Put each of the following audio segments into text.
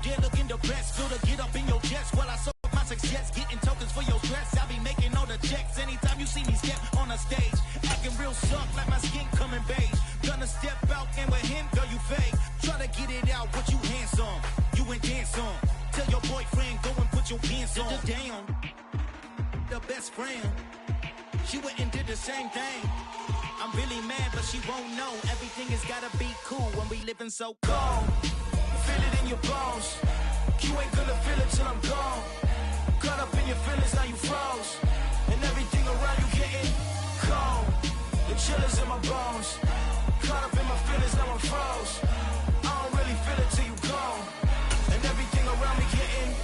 there looking the best. Feel to get up in your chest while I soak my success. Getting tokens for your stress. I be making all the checks. Anytime you see me step on a stage, acting real suck like my skin coming beige. Gonna step out and with him, girl, you fake. Try to get it out, what you handsome. You ain't dance on. Tell your boyfriend, go and put your pants on. Damn, the best friend. She went and did the same thing. I'm really mad, but she won't know. Everything has gotta be cool when we living so cold. Feel it in your bones. You ain't gonna feel it till I'm gone. Caught up in your feelings, now you froze. And everything around you getting cold. The chill is in my bones. Caught up in my feelings, now I'm froze. I don't really feel it till you gone. And everything around me getting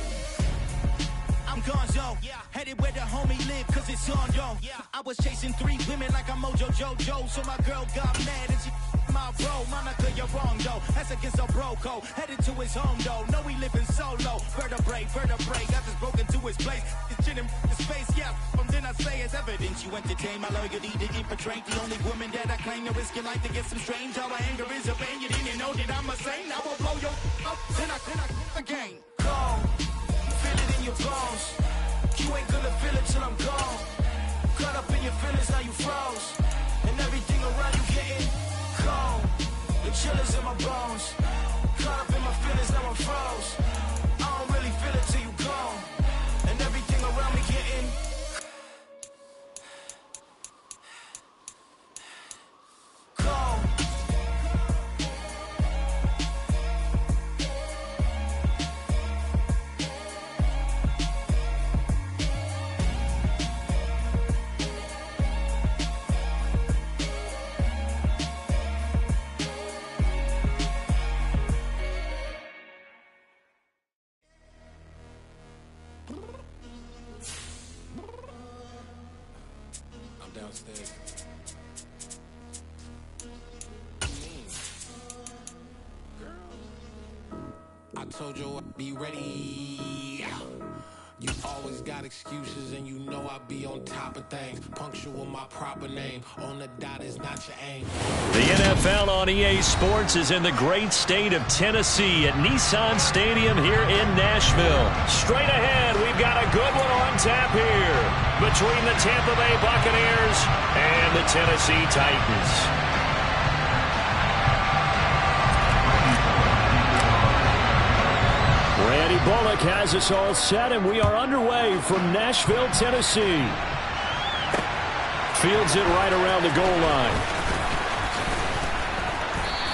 I'm gonzo, headed where the homie live, cause it's on, yo. I was chasing 3 women like I'm Mojo Jojo, so my girl got mad and she my bro. Monica, you're wrong, though. That's against a bro code. Headed to his home, though. No, he living solo. Vertebrae. Got this broken to his place. It's chin in his face, yeah. From then I say it's evidence. You entertain my loyalty to infiltrate. The only woman that I claim to risk your life to get some strange. All my anger is a pain. You didn't know that I'm a saint. I will blow your up. Then I again. Cold. Feel it in your bones. You ain't gonna feel it till I'm gone. Caught up in your feelings, now you froze. And everything around you getting cold. The chill is in my bones. Caught up in my feelings, now I'm froze. I don't really feel it till you gone. And everything around me getting cold. Downstairs. I told you I'd be ready. You always got excuses and you know I be on top of things. Punctual my proper name. On the dot is not your aim. The NFL on EA Sports is in the great state of Tennessee at Nissan Stadium here in Nashville. Straight ahead, we've got a good one on tap here between the Tampa Bay Buccaneers and the Tennessee Titans. Randy Bullock has us all set, and we are underway from Nashville, Tennessee. Fields it right around the goal line.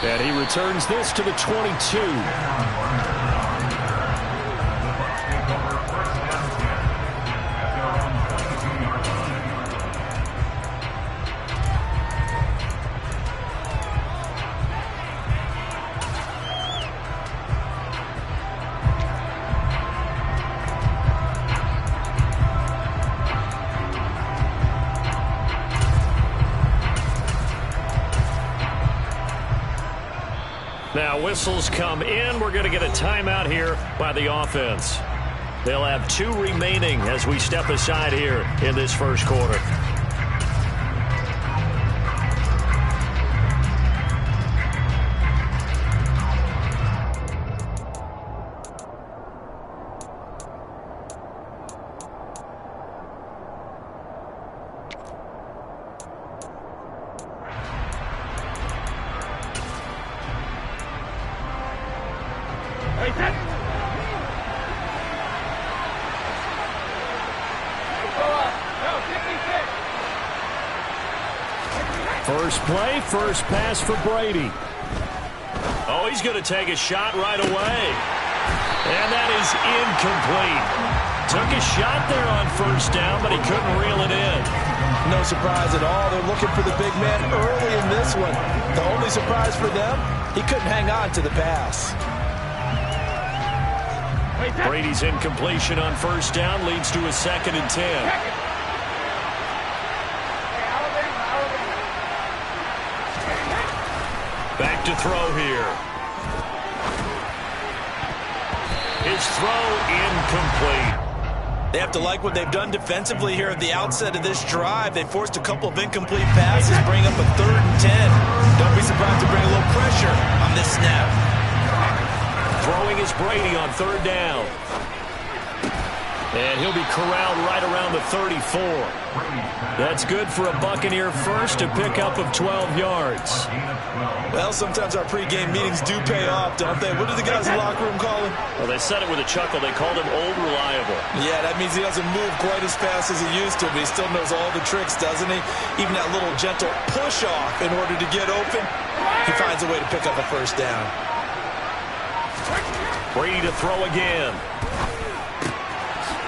And he returns this to the 22. Now whistles come in. We're going to get a timeout here by the offense. They'll have 2 remaining as we step aside here in this first quarter. First play, first pass for Brady. Oh, he's going to take a shot right away. And that is incomplete. Took a shot there on first down, but he couldn't reel it in. No surprise at all. They're looking for the big man early in this one. The only surprise for them, he couldn't hang on to the pass. Brady's incompletion on first down leads to a 2nd and 10. Back to throw here. His throw incomplete. They have to like what they've done defensively here at the outset of this drive. They forced a couple of incomplete passes, bring up a 3rd and 10. Don't be surprised to bring a little pressure on this snap. Throwing throwing is Brady on 3rd down. And he'll be corralled right around the 34. That's good for a Buccaneer first, a pickup of 12 yards. Well, sometimes our pregame meetings do pay off, don't they? What did the guys in the locker room call him? Well, they said it with a chuckle. They called him Old Reliable. Yeah, that means he doesn't move quite as fast as he used to, but he still knows all the tricks, doesn't he? Even that little gentle push-off in order to get open, he finds a way to pick up a first down. Brady to throw again.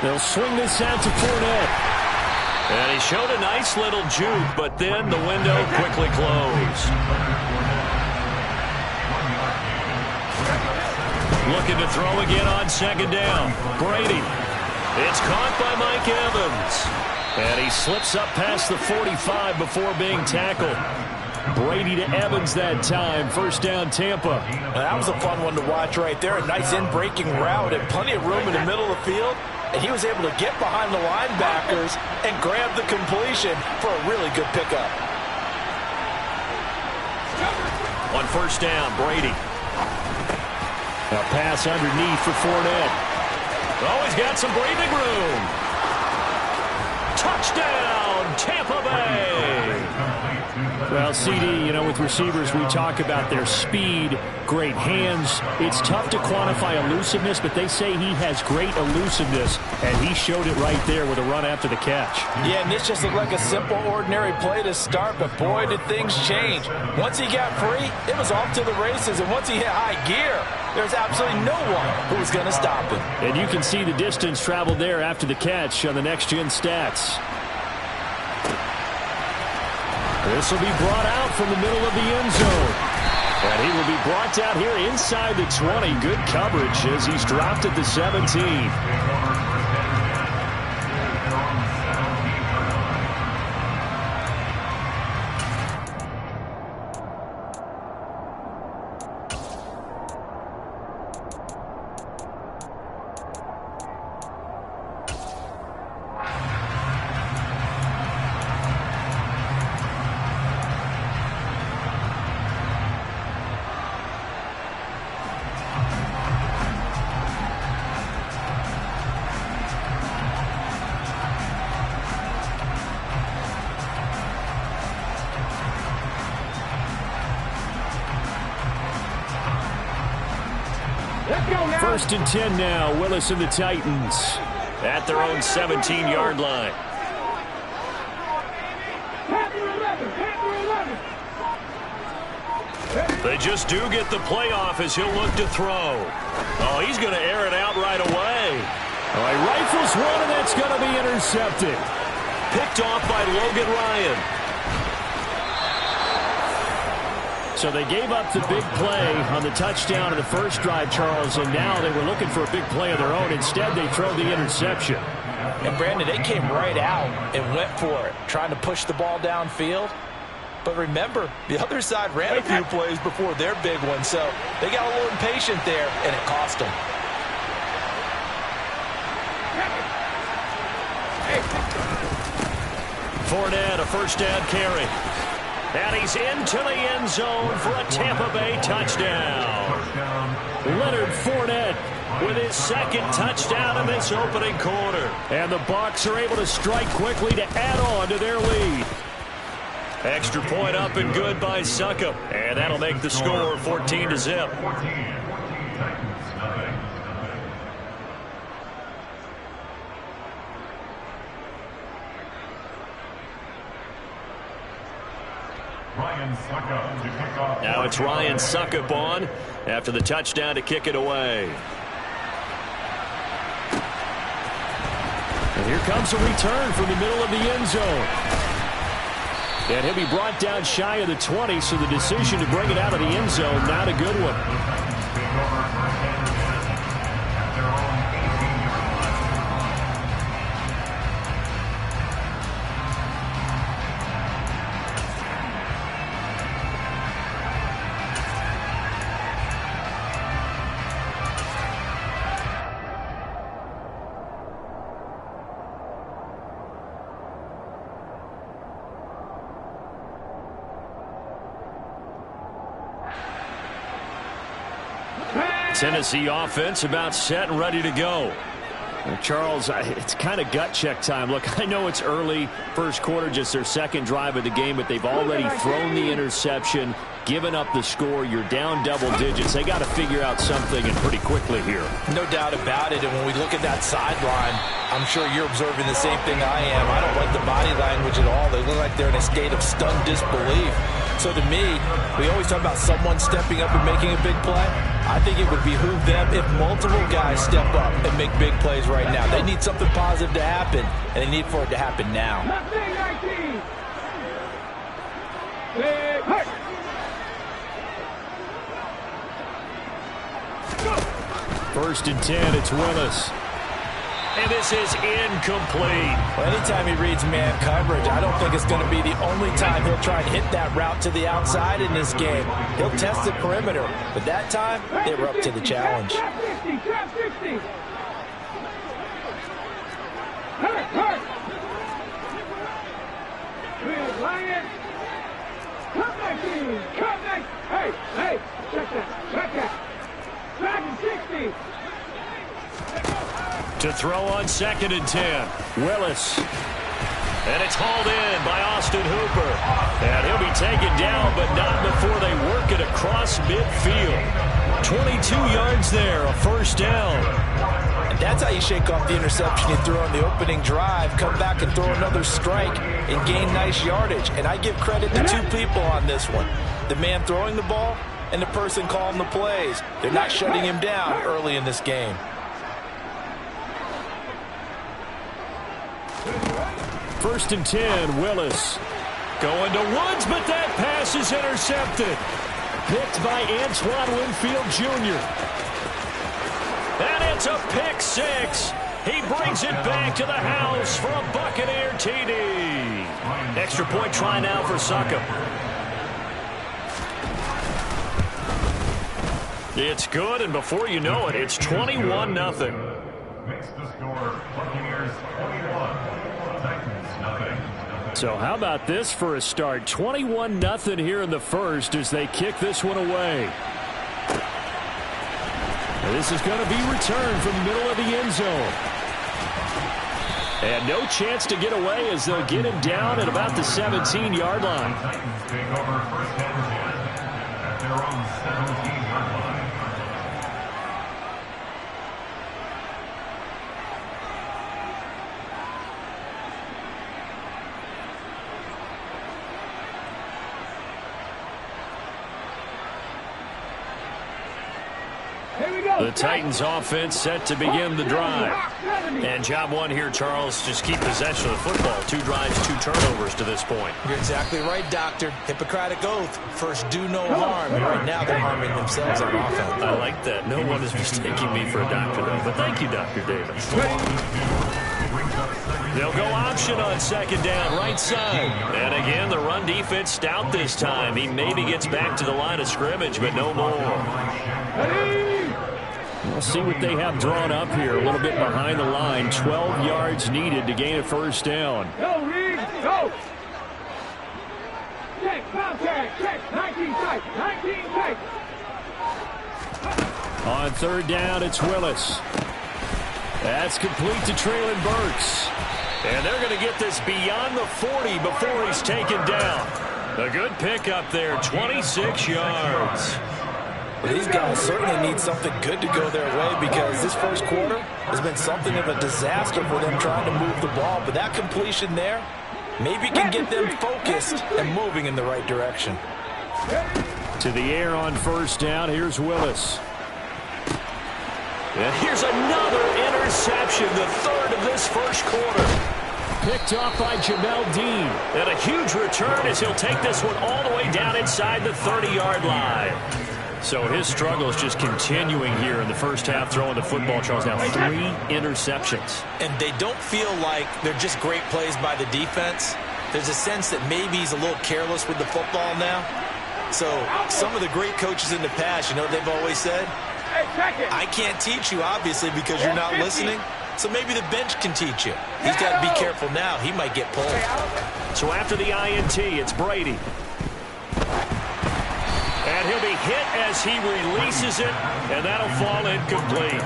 They'll swing this out to Fournette. And he showed a nice little juke, but then the window quickly closed. Looking to throw again on 2nd down. Brady. It's caught by Mike Evans. And he slips up past the 45 before being tackled. Brady to Evans that time. 1st down, Tampa. That was a fun one to watch right there. A nice in-breaking route and plenty of room in the middle of the field. And he was able to get behind the linebackers and grab the completion for a really good pickup. On 1st down, Brady. A pass underneath for Fournette. Oh, he's got some breathing room. Touchdown, Tampa Bay. Well, CD, you know, with receivers, we talk about their speed, great hands. It's tough to quantify elusiveness, but they say he has great elusiveness, and he showed it right there with a run after the catch. Yeah, and this just looked like a simple, ordinary play to start, but boy, did things change. Once he got free, it was off to the races, and once he hit high gear, there's absolutely no one who was going to stop him. And you can see the distance traveled there after the catch on the next-gen stats. This will be brought out from the middle of the end zone. And he will be brought down here inside the 20. Good coverage as he's dropped at the 17. First and 10 now. Willis and the Titans at their own 17-yard line. They just do get the playoff as he'll look to throw. Oh, he's going to air it out right away. Oh, he rifles one, and that's going to be intercepted. Picked off by Logan Ryan. So they gave up the big play on the touchdown in the first drive, Charles, and now they were looking for a big play of their own. Instead, they throw the interception. And, Brandon, they came right out and went for it, trying to push the ball downfield. But remember, the other side ran a few plays before their big one, so they got a little impatient there, and it cost them. Fournette, a first down carry. And he's into the end zone for a Tampa Bay touchdown. Leonard Fournette with his 2nd touchdown in this opening quarter. And the Bucs are able to strike quickly to add on to their lead. Extra point up and good by Succop. And that'll make the score 14-0. Now it's Ryan Succop on after the touchdown to kick it away. And here comes a return from the middle of the end zone. And he'll be brought down shy of the 20, so the decision to bring it out of the end zone, not a good one. Tennessee offense about set and ready to go. Charles, it's kind of gut check time. Look, I know it's early, first quarter, just their second drive of the game, but they've already thrown the interception, given up the score. You're down double digits. They got to figure out something, and pretty quickly here. No doubt about it. And when we look at that sideline, I'm sure you're observing the same thing I am. I don't like the body language at all. They look like they're in a state of stunned disbelief. So to me, we always talk about someone stepping up and making a big play. I think it would behoove them if multiple guys step up and make big plays right now. They need something positive to happen, and they need for it to happen now. First and 10, it's Willis. And this is incomplete. Well, anytime he reads man coverage, I don't think it's going to be the only time he'll try and hit that route to the outside in this game. He'll test the perimeter, but that time, they were up to the challenge. Hey, check that. Back and 60. To throw on second and 10. Willis. And it's hauled in by Austin Hooper. And he'll be taken down, but not before they work it across midfield. 22 yards there, a first down. And that's how you shake off the interception you threw on the opening drive, come back and throw another strike and gain nice yardage. And I give credit to two people on this one. The man throwing the ball and the person calling the plays. They're not shutting him down early in this game. First and 10, Willis. Going to Woods, but that pass is intercepted. Picked by Antoine Winfield Jr. And it's a pick six. He brings it back to the house for a Buccaneer TD. Extra point try now for Succop. It's good, and before you know it, it's 21-0. Makes the score Buccaneers 21, Titans nothing. So how about this for a start? 21-0 here in the first as they kick this one away. And this is going to be returned from the middle of the end zone. And no chance to get away as they'll get him down at about the 17-yard line. Titans take over first and 10 at their own 17-yard line. The Titans offense set to begin the drive. And job one here, Charles, just keep possession of the football. 2 drives, 2 turnovers to this point. You're exactly right, Doctor. Hippocratic oath. First, do no harm. And right now, they're harming themselves on offense. I like that. No one is mistaking me for a doctor, though. But thank you, Dr. Davis. They'll go option on second down, right side. And again, the run defense stout this time. He maybe gets back to the line of scrimmage, but no more. We'll see what they have drawn up here. A little bit behind the line. 12 yards needed to gain a first down. Go, Reed, go! Check, contact, check, 19 tight, 19 tight. On third down, it's Willis. That's complete to Treylon Burks. And they're going to get this beyond the 40 before he's taken down. A good pickup there, 26 yards. Well, these guys certainly need something good to go their way because this first quarter has been something of a disaster for them trying to move the ball. But that completion there maybe can get them focused and moving in the right direction. To the air on first down, here's Willis. And here's another interception, the third of this first quarter. Picked off by Jamel Dean. And a huge return as he'll take this one all the way down inside the 30-yard line. So his struggle is just continuing here in the first half, throwing the football. Charles, now 3 interceptions. And they don't feel like they're just great plays by the defense. There's a sense that maybe he's a little careless with the football now. So some of the great coaches in the past, you know what they've always said? I can't teach you, obviously, because you're not listening. So maybe the bench can teach you. He's got to be careful now. He might get pulled. So after the INT, it's Brady. And he'll be hit as he releases it, and that'll fall incomplete.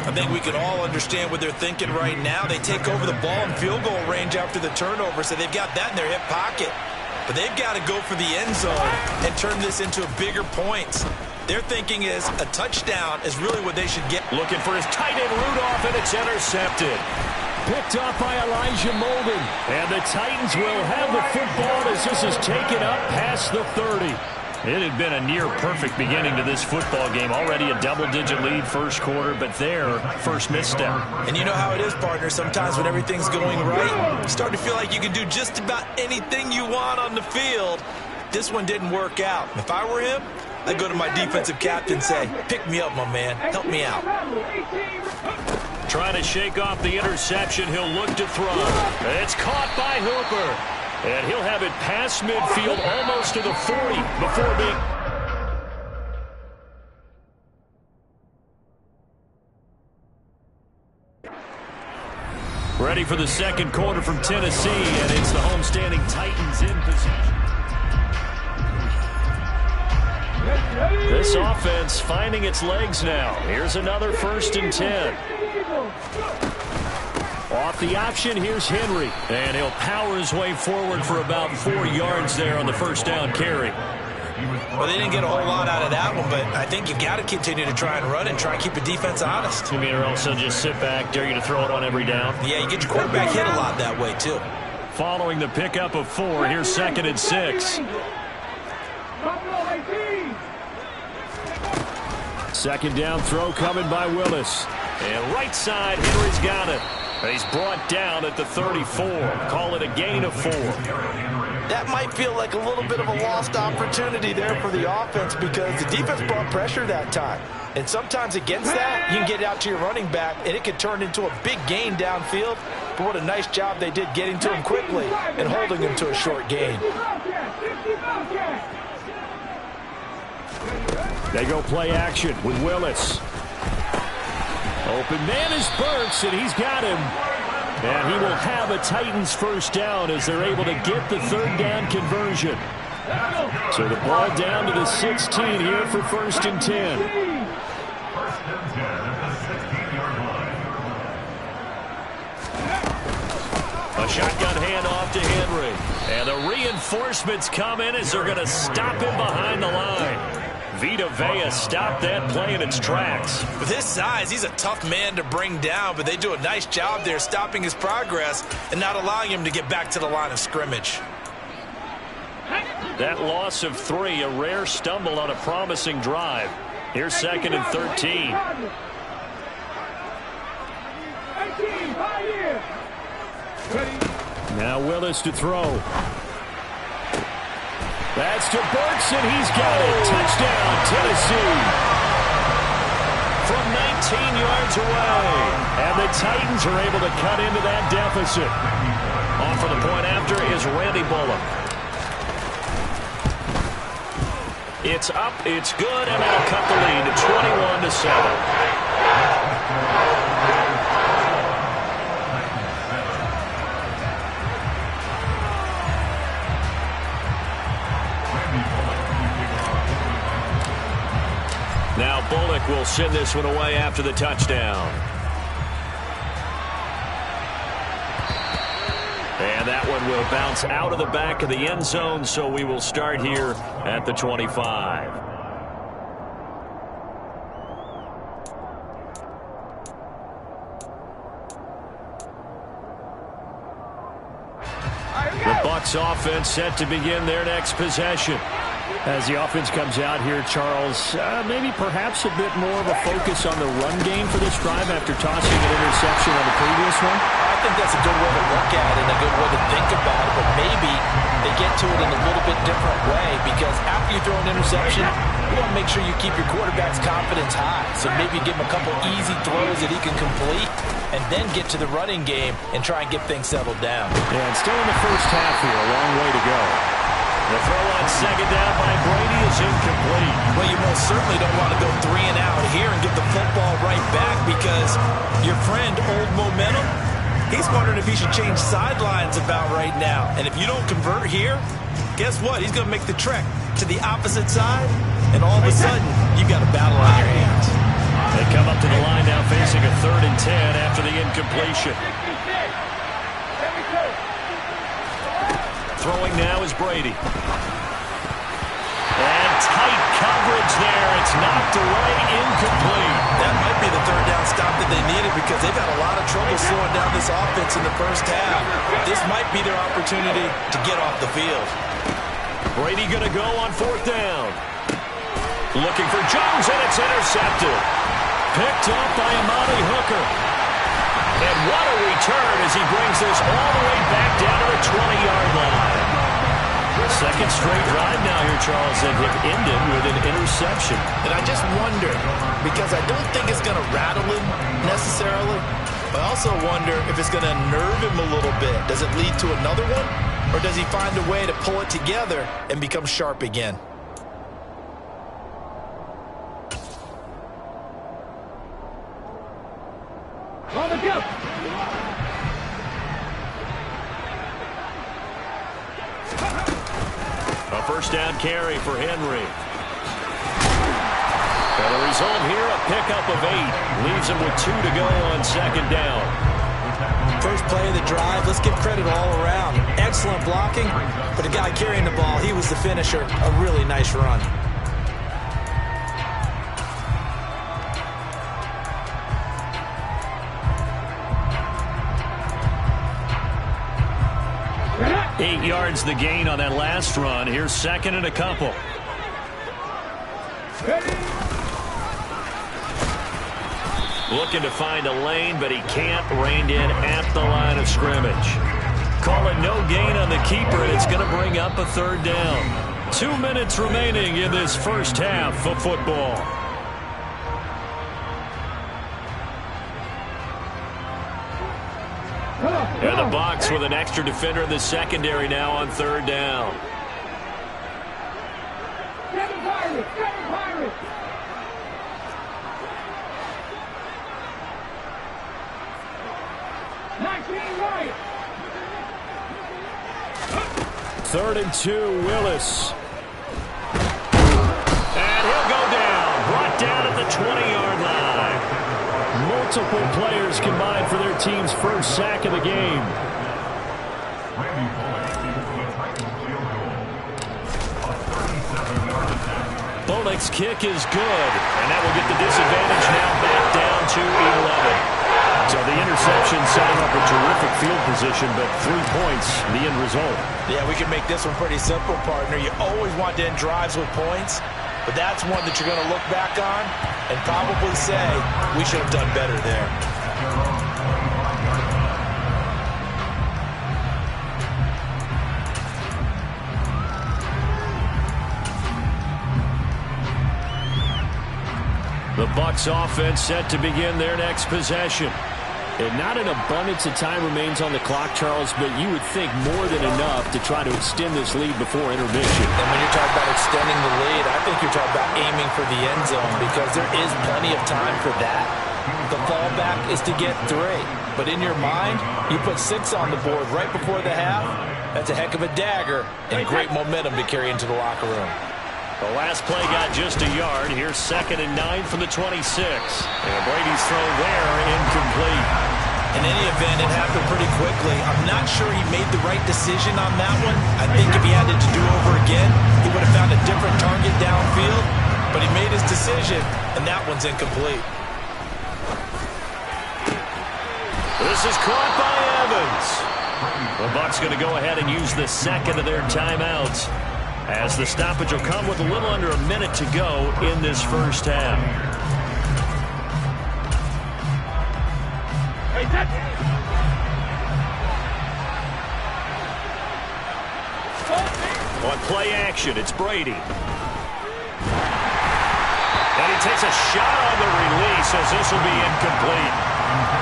I think we can all understand what they're thinking right now. They take over the ball in field goal range after the turnover, so they've got that in their hip pocket. But they've got to go for the end zone and turn this into a bigger points. Their thinking is a touchdown is really what they should get. Looking for his tight end Rudolph, and it's intercepted. Picked off by Elijah Molden. And the Titans will have the football as this is taken up past the 30. It had been a near-perfect beginning to this football game. Already a double-digit lead first quarter, but their first misstep. And you know how it is, partner. Sometimes when everything's going right, you start to feel like you can do just about anything you want on the field. This one didn't work out. If I were him, I'd go to my defensive captain and say, pick me up, my man. Help me out. Trying to shake off the interception. He'll look to throw. It's caught by Hooper. And he'll have it past midfield, almost to the 40, before being... Ready for the second quarter from Tennessee, and it's the homestanding Titans in position. This offense finding its legs now. Here's another 1st and 10. Off the option, here's Henry. And he'll power his way forward for about 4 yards there on the first down carry. Well, they didn't get a whole lot out of that one, but I think you've got to continue to try and run and try and keep the defense honest. You mean or also just sit back, dare you to throw it on every down? Yeah, you get your quarterback hit a lot that way, too. Following the pickup of 4, here's 2nd and 6. Second down throw coming by Willis. And right side, Henry's got it. He's brought down at the 34. Call it a gain of 4. That might feel like a little bit of a lost opportunity there for the offense because the defense brought pressure that time. And sometimes against that, you can get out to your running back, and it could turn into a big gain downfield. But what a nice job they did getting to him quickly and holding him to a short gain. They go play action with Willis. Open man is Burks, and he's got him. And he will have a Titans first down as they're able to get the 3rd down conversion. So the ball down to the 16 here for 1st and 10. 1st and 10 at the 16-yard line. A shotgun handoff to Henry. And the reinforcements come in as they're going to stop him behind the line. Vita Vea stopped that play in its tracks. With his size, he's a tough man to bring down, but they do a nice job there stopping his progress and not allowing him to get back to the line of scrimmage. That loss of 3, a rare stumble on a promising drive. Here's 2nd and 13. Now Willis to throw. That's to Burks, and he's got it. Touchdown, Tennessee. From 19 yards away. And the Titans are able to cut into that deficit. On for the point after is Randy Bullock. It's up, it's good, and that'll cut the lead to 21-7. Now Bullock will send this one away after the touchdown. And that one will bounce out of the back of the end zone, so we will start here at the 25. The Bucs offense set to begin their next possession. As the offense comes out here, Charles, maybe perhaps a bit more of a focus on the run game for this drive after tossing an interception on the previous one? I think that's a good way to look at it and a good way to think about it, but maybe they get to it in a little bit different way because after you throw an interception, you want to make sure you keep your quarterback's confidence high. So maybe give him a couple easy throws that he can complete and then get to the running game and try and get things settled down. Yeah, and still in the first half here, a long way to go. The throw on 2nd down by Brady is incomplete. Well, you most certainly don't want to go 3 and out here and get the football right back because your friend, Old Momentum, he's wondering if he should change sidelines about right now. And if you don't convert here, guess what? He's going to make the trek to the opposite side and all of a sudden, you've got a battle on your hands. They come up to the line now facing a 3rd and 10 after the incompletion. Throwing now is Brady. And tight coverage there. It's knocked away, incomplete. That might be the 3rd down stop that they needed because they've had a lot of trouble slowing down this offense in the first half. This might be their opportunity to get off the field. Brady going to go on 4th down. Looking for Jones, and it's intercepted. Picked up by Amani Hooker. And what a return as he brings this all the way back down to the 20-yard line. Second straight drive now here, Charles, and it ended with an interception. And I just wonder, because I don't think it's going to rattle him necessarily, but I also wonder if it's going to nerve him a little bit. Does it lead to another one, or does he find a way to pull it together and become sharp again? On the go. A first down carry for Henry. And the result here, a pickup of 8. Leaves him with 2 to go on 2nd down. First play of the drive, let's give credit all around. Excellent blocking, but the guy carrying the ball, he was the finisher. A really nice run. Eight yards the gain on that last run. Here's 2nd and a couple. Looking to find a lane, but he can't. Reined in at the line of scrimmage. Call it no gain on the keeper, and it's going to bring up a 3rd down. 2 minutes remaining in this first half of football. And the Bucs with an extra defender in the secondary now on 3rd down. Seven Pirates! 19 right! 3rd and 2, Willis. And he'll go down. Brought down at the 20-yard line. Multiple players combined for their team's first sack of the game. Randy Bullock seeks the Titans field goal. A 37-yard attempt. Bullock's kick is good, and that will get the disadvantage now back down to 11. So the interception setting up a terrific field position, but 3 points, the end result. Yeah, we can make this one pretty simple, partner. You always want to end drives with points, but that's one that you're going to look back on and probably say, we should have done better there. The Bucs offense set to begin their next possession. And not an abundance of time remains on the clock, Charles, but you would think more than enough to try to extend this lead before intermission. And when you're talking about extending the lead, I think you're talking about aiming for the end zone because there is plenty of time for that. The fallback is to get 3. But in your mind, you put 6 on the board right before the half. That's a heck of a dagger and great momentum to carry into the locker room. The last play got just a yard. Here's 2nd and 9 from the 26. And Brady's throw there, incomplete. In any event, it happened pretty quickly. I'm not sure he made the right decision on that one. I think if he had it to do over again, he would have found a different target downfield. But he made his decision, and that one's incomplete. This is caught by Evans. The Bucs going to go ahead and use the 2nd of their timeouts, as the stoppage will come with a little under a minute to go in this first half. On play action, it's Brady. And he takes a shot on the release as this will be incomplete.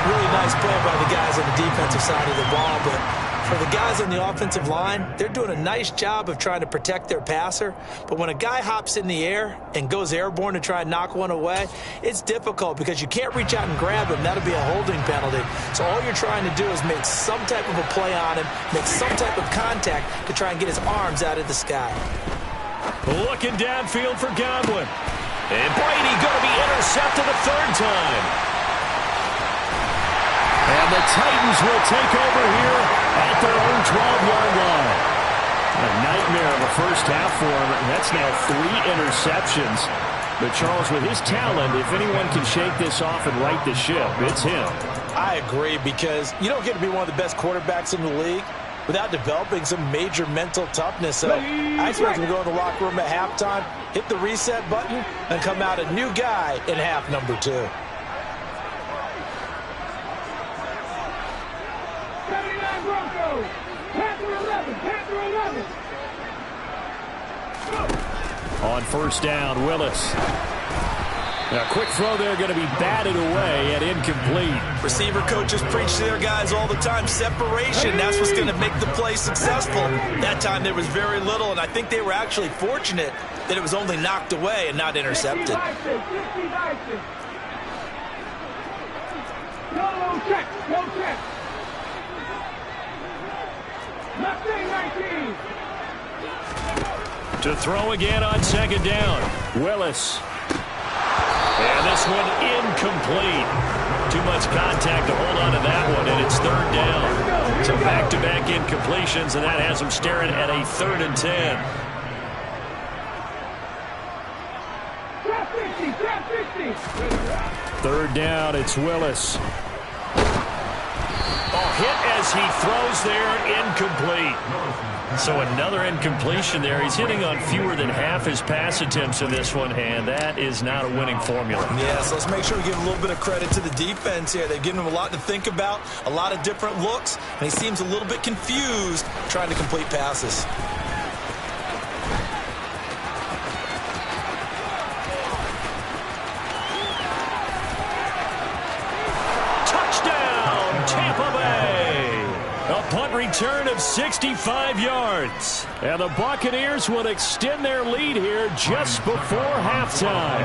Really nice play by the guys on the defensive side of the ball, but for the guys on the offensive line, they're doing a nice job of trying to protect their passer. But when a guy hops in the air and goes airborne to try and knock one away, it's difficult because you can't reach out and grab him. That'll be a holding penalty. So all you're trying to do is make some type of a play on him, make some type of contact to try and get his arms out of the sky. Looking downfield for Godwin. And Brady going to be intercepted a third time. And the Titans will take over here at their own 12-yard line. A nightmare of a first half for him. That's now 3 interceptions. But Charles, with his talent, if anyone can shake this off and right the ship, it's him. I agree, because you don't get to be one of the best quarterbacks in the league without developing some major mental toughness. So I expect him to go in the locker room at halftime, hit the reset button, and come out a new guy in half number 2. 79 Broncos. Panther 11. Panther 11. On first down, Willis. A quick throw there, going to be batted away and incomplete. Receiver coaches preach to their guys all the time. Separation, that's what's going to make the play successful. That time there was very little, and I think they were actually fortunate that it was only knocked away and not intercepted. No check. No check. Left lane 19. To throw again on second down. Willis. And this one incomplete. Too much contact to hold on to that one, and it's third down. So back-to-back incompletions, and that has them staring at a 3rd and 10. Trap 50. Third down, it's Willis. Hit as he throws there, incomplete. So another incompletion there. He's hitting on fewer than half his pass attempts in this one, and that is not a winning formula. Yeah, so let's make sure we give a little bit of credit to the defense here. They've given him a lot to think about, a lot of different looks, and he seems a little bit confused trying to complete passes. Return of 65 yards. And the Buccaneers will extend their lead here just before halftime.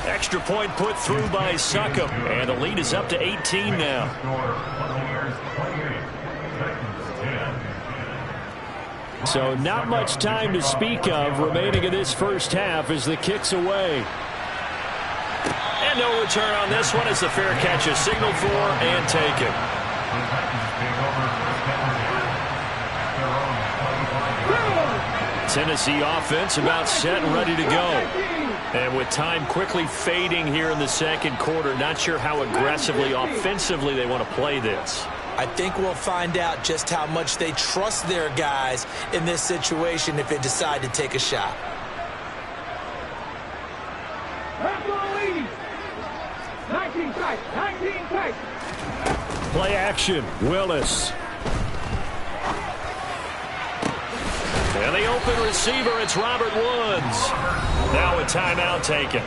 Extra point put through by Succop. And the lead is up to 18 now. So not much time to speak of remaining in this first half as the kick's away. And no return on this one as the fair catch is signaled for and taken. Tennessee offense about set and ready to go. And with time quickly fading here in the second quarter, not sure how aggressively, offensively they want to play this. I think we'll find out just how much they trust their guys in this situation if they decide to take a shot. Play action, Willis. And the open receiver, it's Robert Woods. Now a timeout taken.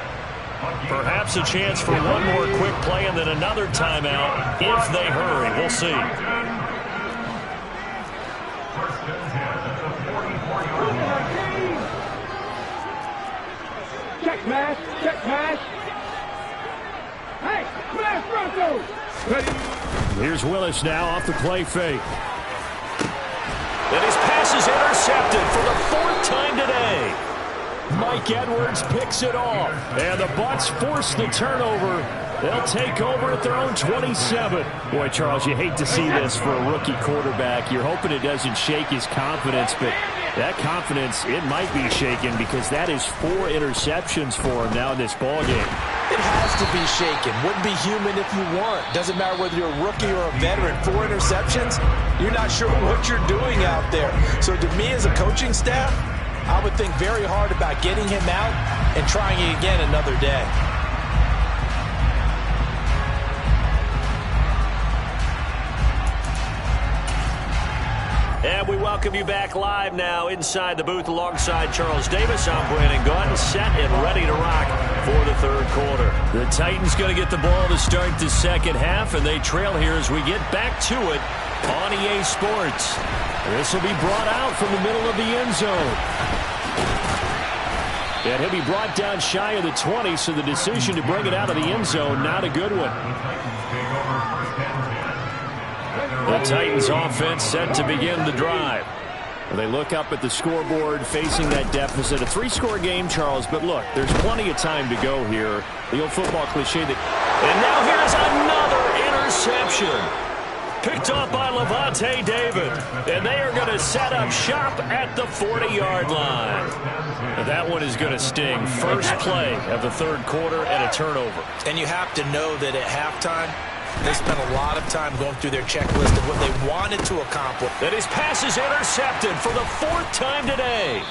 Perhaps a chance for one more quick play and then another timeout if they hurry. We'll see. Check pass. Check pass. Hey, smash Broncos. Ready. Here's Willis now off the play fake. And his pass is intercepted for the 4th time today. Mike Edwards picks it off. And the Bucs force the turnover. They'll take over at their own 27. Boy, Charles, you hate to see this for a rookie quarterback. You're hoping it doesn't shake his confidence, but that confidence, it might be shaken because that is 4 interceptions for him now in this ballgame. It has to be shaken. Wouldn't be human if you weren't. Doesn't matter whether you're a rookie or a veteran. 4 interceptions, you're not sure what you're doing out there. So to me as a coaching staff, I would think very hard about getting him out and trying it again another day. And we welcome you back live now inside the booth alongside Charles Davis. I'm Brandon Gaudin, set and ready to rock for the third quarter. The Titans going to get the ball to start the second half, and they trail here as we get back to it on EA Sports. This will be brought out from the middle of the end zone. And he'll be brought down shy of the 20, so the decision to bring it out of the end zone, not a good one. The Titans offense set to begin the drive. They look up at the scoreboard facing that deficit. A 3-score game, Charles, but look, there's plenty of time to go here. The old football cliche that... And now here's another interception. Picked up by Lavonte David. And they are going to set up shop at the 40-yard line. Now that one is going to sting. First play of the third quarter and a turnover. And you have to know that at halftime, they spent a lot of time going through their checklist of what they wanted to accomplish. And his pass is intercepted for the 4th time today.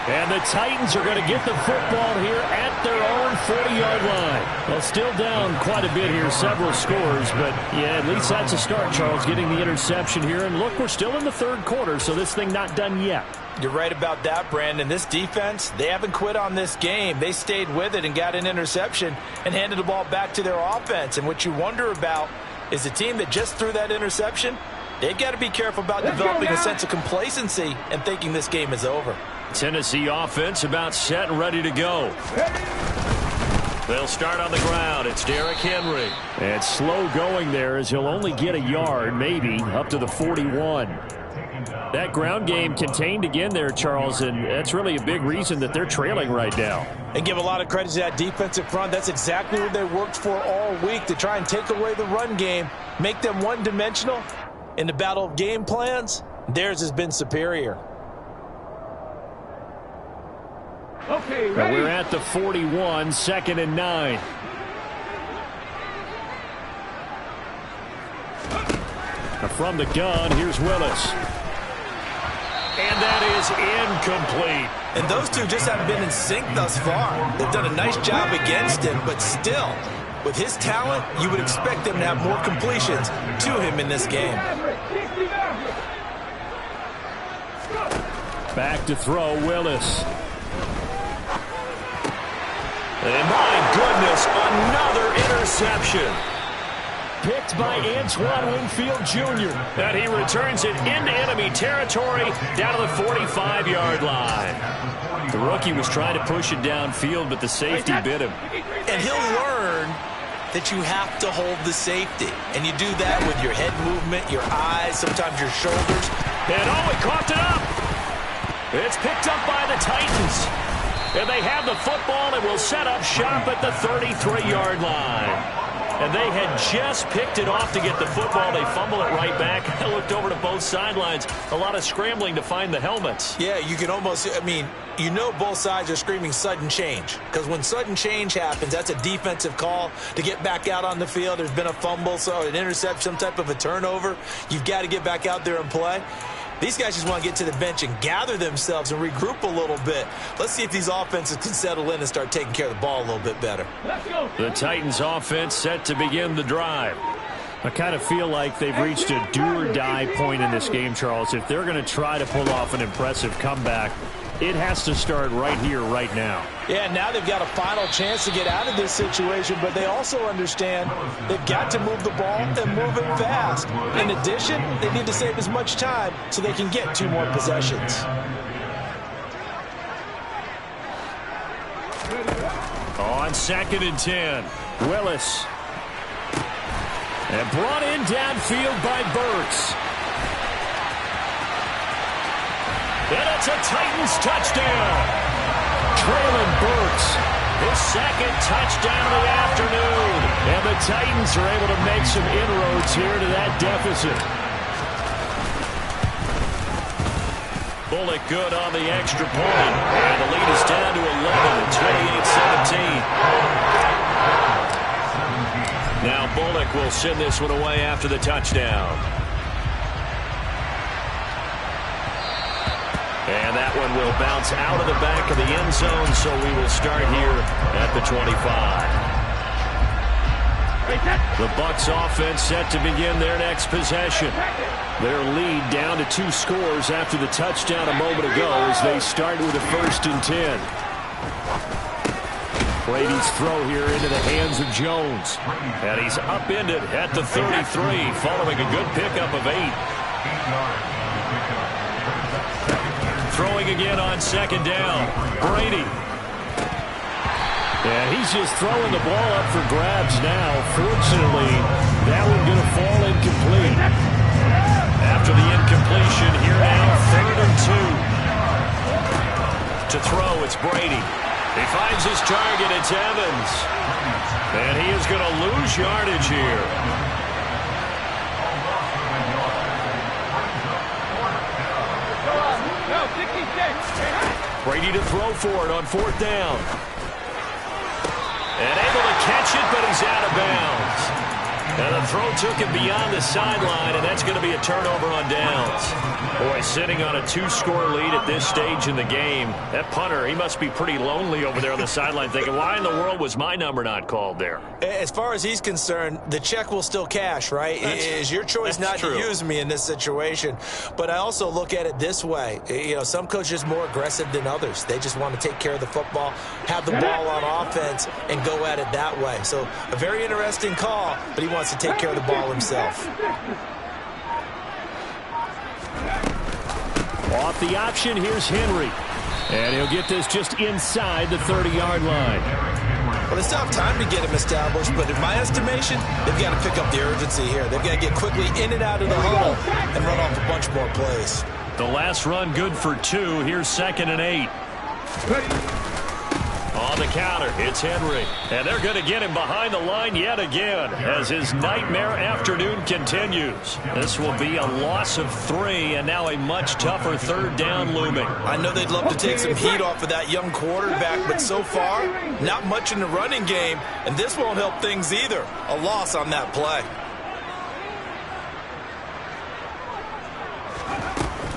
And the Titans are going to get the football here at their own 40-yard line. Well, still down quite a bit here, several scores, but yeah, at least that's a start, Charles, getting the interception here. And look, we're still in the third quarter, so this thing not done yet. You're right about that, Brandon. This defense, they haven't quit on this game. They stayed with it and got an interception and handed the ball back to their offense. And what you wonder about is a team that just threw that interception, they've got to be careful about developing a sense of complacency and thinking this game is over. Tennessee offense about set and ready to go. They'll start on the ground. It's Derrick Henry. And slow going there as he'll only get a yard, maybe, up to the 41. That ground game contained again there, Charles, and that's really a big reason that they're trailing right now. And give a lot of credit to that defensive front. That's exactly what they worked for all week, to try and take away the run game, make them one-dimensional. In the battle of game plans, theirs has been superior. Okay, ready? We're at the 41, 2nd and 9. From the gun, here's Willis. And that is incomplete. And those two just haven't been in sync thus far. They've done a nice job against him, but still, with his talent, you would expect them to have more completions to him in this game. Back to throw, Willis. And my goodness, another interception. Picked by Antoine Winfield Jr. And he returns it into enemy territory down to the 45-yard line. The rookie was trying to push it downfield, but the safety bit him. And he'll learn that you have to hold the safety. And you do that with your head movement, your eyes, sometimes your shoulders. And he coughed it up. It's picked up by the Titans. And they have the football and will set up shop at the 33-yard line. And they had just picked it off to get the football. They fumble it right back. I looked over to both sidelines. A lot of scrambling to find the helmets. Yeah, you can almost, you know both sides are screaming sudden change. Because when sudden change happens, that's a defensive call to get back out on the field. There's been a fumble, so an interception, some type of a turnover. You've got to get back out there and play. These guys just want to get to the bench and gather themselves and regroup a little bit. Let's see if these offenses can settle in and start taking care of the ball a little bit better. The Titans offense set to begin the drive. I kind of feel like they've reached a do-or-die point in this game, Charles. If they're going to try to pull off an impressive comeback, it has to start right here, right now. Yeah, now they've got a final chance to get out of this situation, but they also understand they've got to move the ball and move it fast. In addition, they need to save as much time so they can get 2 more possessions. On 2nd and 10, Willis. And brought in downfield by Burks. And it's a Titans touchdown. Traylon Burks. His 2nd touchdown of the afternoon. And the Titans are able to make some inroads here to that deficit. Bullock good on the extra point. And the lead is down to 11, 28-17. Now Bullock will send this one away after the touchdown. And that one will bounce out of the back of the end zone, so we will start here at the 25. The Bucs offense set to begin their next possession. Their lead down to 2 scores after the touchdown a moment ago as they start with a 1st and 10. Brady's throw here into the hands of Jones. And he's upended at the 33 following a good pickup of 8. Throwing again on 2nd down. Brady. And he's just throwing the ball up for grabs now. Fortunately, that one going to fall incomplete. completion here now, 3rd and 2. To throw, it's Brady. He finds his target, it's Evans. And he is going to lose yardage here. Brady to throw for it on 4th down. And able to catch it, but he's out of bounds. And the throw took him beyond the sideline, and that's going to be a turnover on downs. Boy, sitting on a 2-score lead at this stage in the game, that punter, he must be pretty lonely over there on the sideline thinking, why in the world was my number not called there? As far as he's concerned, the check will still cash, right? It is your choice not to use me in this situation. But I also look at it this way. You know, some coaches are more aggressive than others. They just want to take care of the football, have the ball on offense, and go at it that way. So a very interesting call, but he wants to take care of the ball himself. Off the option, here's Henry. And he'll get this just inside the 30-yard line. Well, they still have time to get him established, but in my estimation, they've got to pick up the urgency here. They've got to get quickly in and out of the huddle and run off a bunch more plays. The last run good for 2. Here's 2nd and 8. On the counter, it's Henry. And they're going to get him behind the line yet again as his nightmare afternoon continues. This will be a loss of 3 and now a much tougher 3rd down looming. I know they'd love to take some heat off of that young quarterback, but so far, not much in the running game, and this won't help things either. A loss on that play.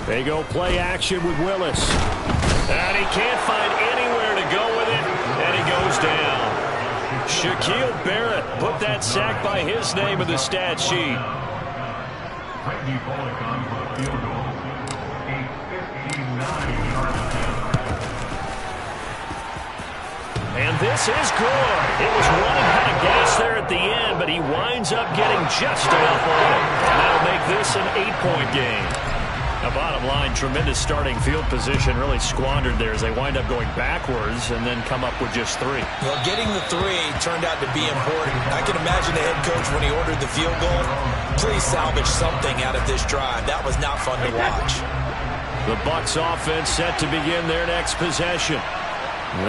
They go play action with Willis. And he can't find anywhere to go with it, and he goes down. Shaquille Barrett put that sack by his name in the stat sheet. Reggie Bullock on for a field goal. A 59-yard attempt. And this is good. It was running out of gas there at the end, but he winds up getting just enough on it. And that'll make this an 8-point game. Now, bottom line, tremendous starting field position, really squandered there as they wind up going backwards and then come up with just 3. Well, getting the 3 turned out to be important. I can imagine the head coach when he ordered the field goal. Please salvage something out of this drive. That was not fun to watch. The Bucs offense set to begin their next possession.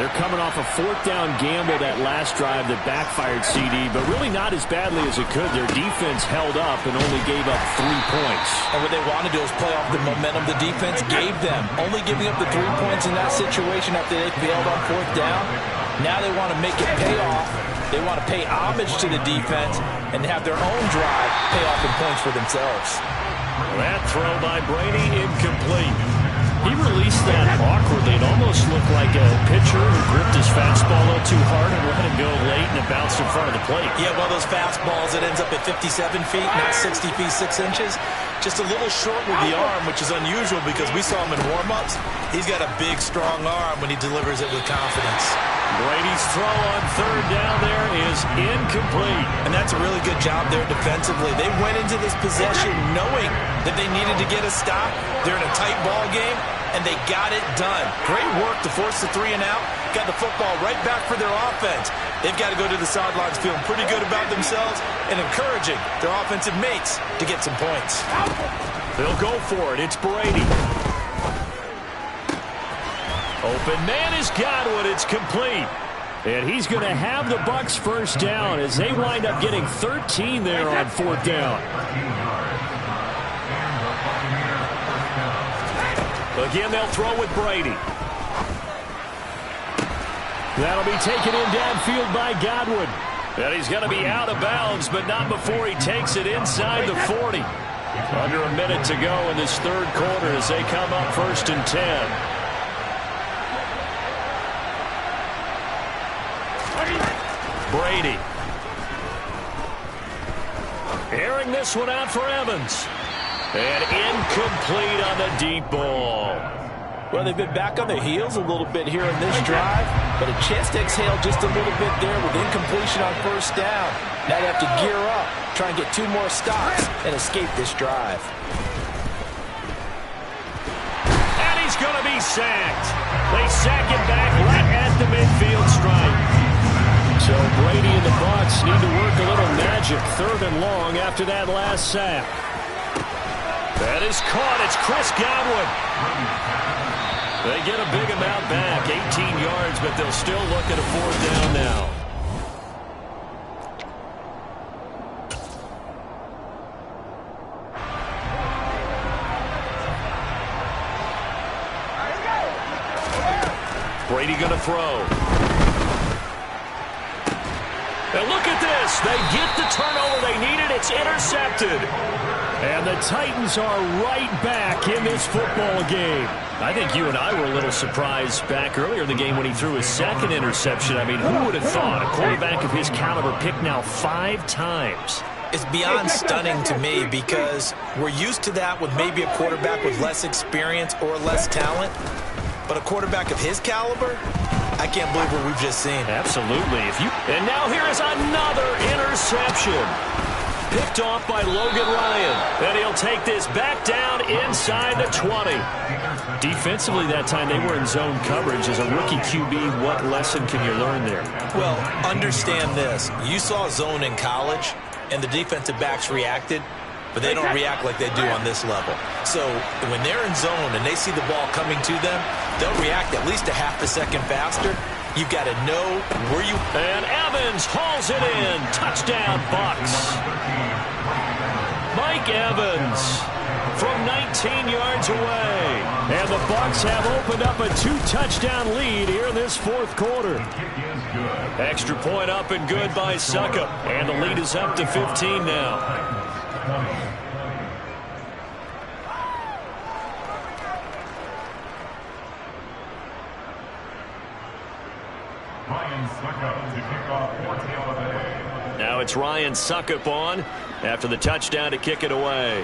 They're coming off a 4th down gamble that last drive that backfired CD, but really not as badly as it could. Their defense held up and only gave up 3 points. And what they want to do is play off the momentum the defense gave them. Only giving up the 3 points in that situation after they failed on 4th down. Now they want to make it pay off. They want to pay homage to the defense and have their own drive pay off in points for themselves. That throw by Brady incomplete. He released that awkwardly. It almost looked like a pitcher who gripped his fastball a little too hard and let him go late, and it bounced in front of the plate. Yeah, well, those fastballs, it ends up at 57 feet, not 60 feet, 6 inches. Just a little short with the arm, which is unusual because we saw him in warm-ups. He's got a big, strong arm when he delivers it with confidence. Brady's throw on 3rd down there is incomplete. And that's a really good job there defensively. They went into this possession knowing that they needed to get a stop. They're in a tight ball game, and they got it done. Great work to force the 3 and out. Got the football right back for their offense. They've got to go to the sidelines feeling pretty good about themselves and encouraging their offensive mates to get some points. They'll go for it. It's Brady. Open man is Godwin. It's complete. And he's going to have the Bucs 1st down as they wind up getting 13 there on 4th down. Again, they'll throw with Brady. That'll be taken in downfield by Godwin. And he's going to be out of bounds, but not before he takes it inside the 40. Under a minute to go in this 3rd quarter as they come up 1st and 10. Brady. Airing this one out for Evans. And incomplete on the deep ball. Well, they've been back on their heels a little bit here in this drive, but a chance to exhale just a little bit there with incompletion on 1st down. Now they have to gear up, try and get 2 more stops, and escape this drive. And he's going to be sacked. They sack him back right at the midfield stripe. So Brady and the Bucs need to work a little magic 3rd and long after that last sack. That is caught. It's Chris Godwin. They get a big amount back, 18 yards, but they'll still look at a 4th down now. Brady going to throw. And look at this. They get the turnover they needed. It's intercepted. And the Titans are right back in this football game. I think you and I were a little surprised back earlier in the game when he threw his 2nd interception. I mean, who would have thought a quarterback of his caliber picked now 5 times? It's beyond stunning to me because we're used to that with maybe a quarterback with less experience or less talent. But a quarterback of his caliber, I can't believe what we've just seen. Absolutely. And now here is another interception. Picked off by Logan Ryan. And he'll take this back down inside the 20. Defensively that time, they were in zone coverage. As a rookie QB, what lesson can you learn there? Well, understand this. You saw zone in college, and the defensive backs reacted, but they don't react like they do on this level. So when they're in zone and they see the ball coming to them, they'll react at least a half a second faster. You've got to know where you... And Evans hauls it in. Touchdown, Bucs. Mike Evans from 19 yards away. And the Bucs have opened up a 2-touchdown lead here in this 4th quarter. Extra point up and good by Succop. And the lead is up to 15 now. Now it's Ryan Succop on after the touchdown to kick it away.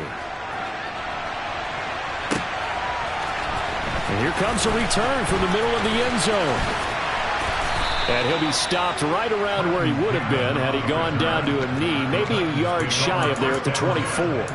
And here comes a return from the middle of the end zone. And he'll be stopped right around where he would have been had he gone down to a knee, maybe a yard shy of there at the 24.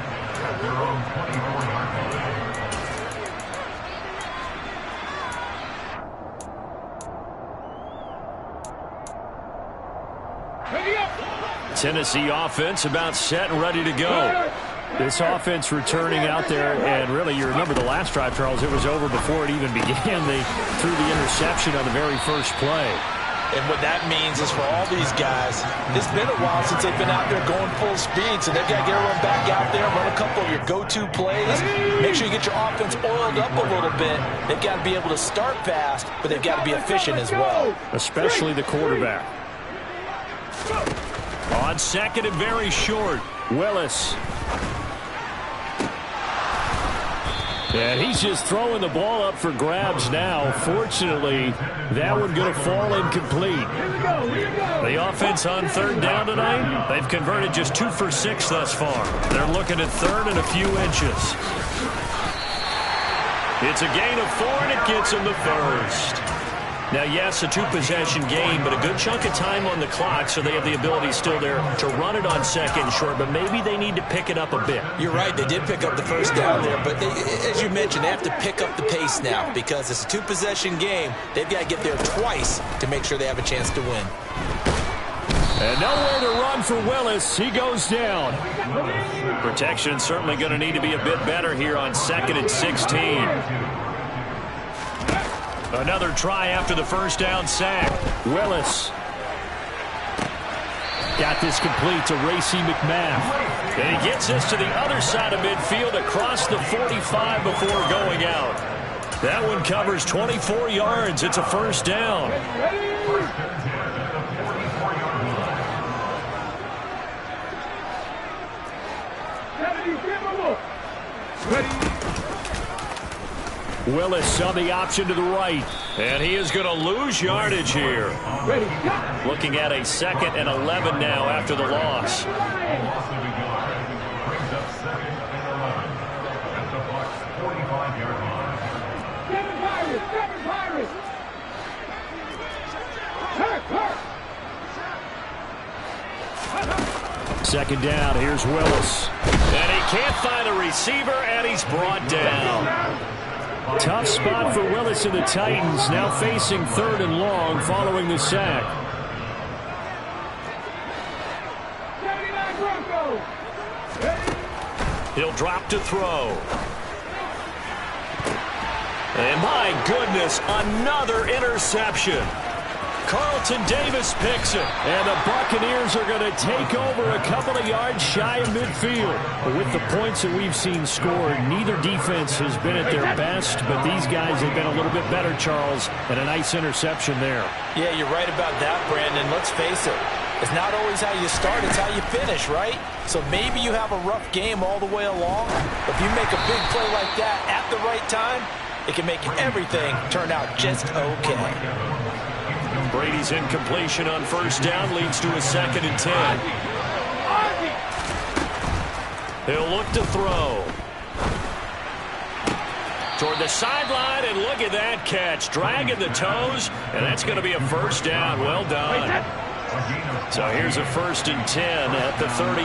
Tennessee offense about set and ready to go. This offense returning out there, and really, you remember the last drive, Charles, it was over before it even began. They threw the interception on the very first play. And what that means is for all these guys, it's been a while since they've been out there going full speed, so they've got to get everyone back out there, run a couple of your go-to plays, make sure you get your offense oiled up a little bit. They've got to be able to start fast, but they've got to be efficient as well. Especially the quarterback. On 2nd and very short, Willis. And he's just throwing the ball up for grabs now. Fortunately, that one going to fall incomplete. The offense on 3rd down tonight, they've converted just 2 for 6 thus far. They're looking at 3rd and a few inches. It's a gain of 4, and it gets them the first. Now, yes, a 2-possession game, but a good chunk of time on the clock, so they have the ability still there to run it on 2nd short, but maybe they need to pick it up a bit. You're right. They did pick up the first down there, but as you mentioned, they have to pick up the pace now because it's a 2-possession game. They've got to get there twice to make sure they have a chance to win. And nowhere to run for Willis. He goes down. Protection certainly going to need to be a bit better here on 2nd and 16. Another try after the first down sack. Willis. Got this complete to Racey McMath. And he gets this to the other side of midfield across the 45 before going out. That one covers 24 yards. It's a first down. Willis on the option to the right. And he is going to lose yardage here. Looking at a 2nd and 11 now after the loss. Second down, here's Willis. And he can't find a receiver, and he's brought down. Tough spot for Willis and the Titans, now facing 3rd and long following the sack. He'll drop to throw. And my goodness, another interception. Carlton Davis picks it. And the Buccaneers are going to take over a couple of yards shy of midfield. But with the points that we've seen scored, neither defense has been at their best, but these guys have been a little bit better, Charles, and a nice interception there. Yeah, you're right about that, Brandon. Let's face it. It's not always how you start, it's how you finish, right? So maybe you have a rough game all the way along, but if you make a big play like that at the right time, it can make everything turn out just okay. Brady's incompletion on first down leads to a 2nd and 10. He'll look to throw. Toward the sideline, and look at that catch. Dragging the toes, and that's going to be a first down. Well done. So here's a 1st and 10 at the 38.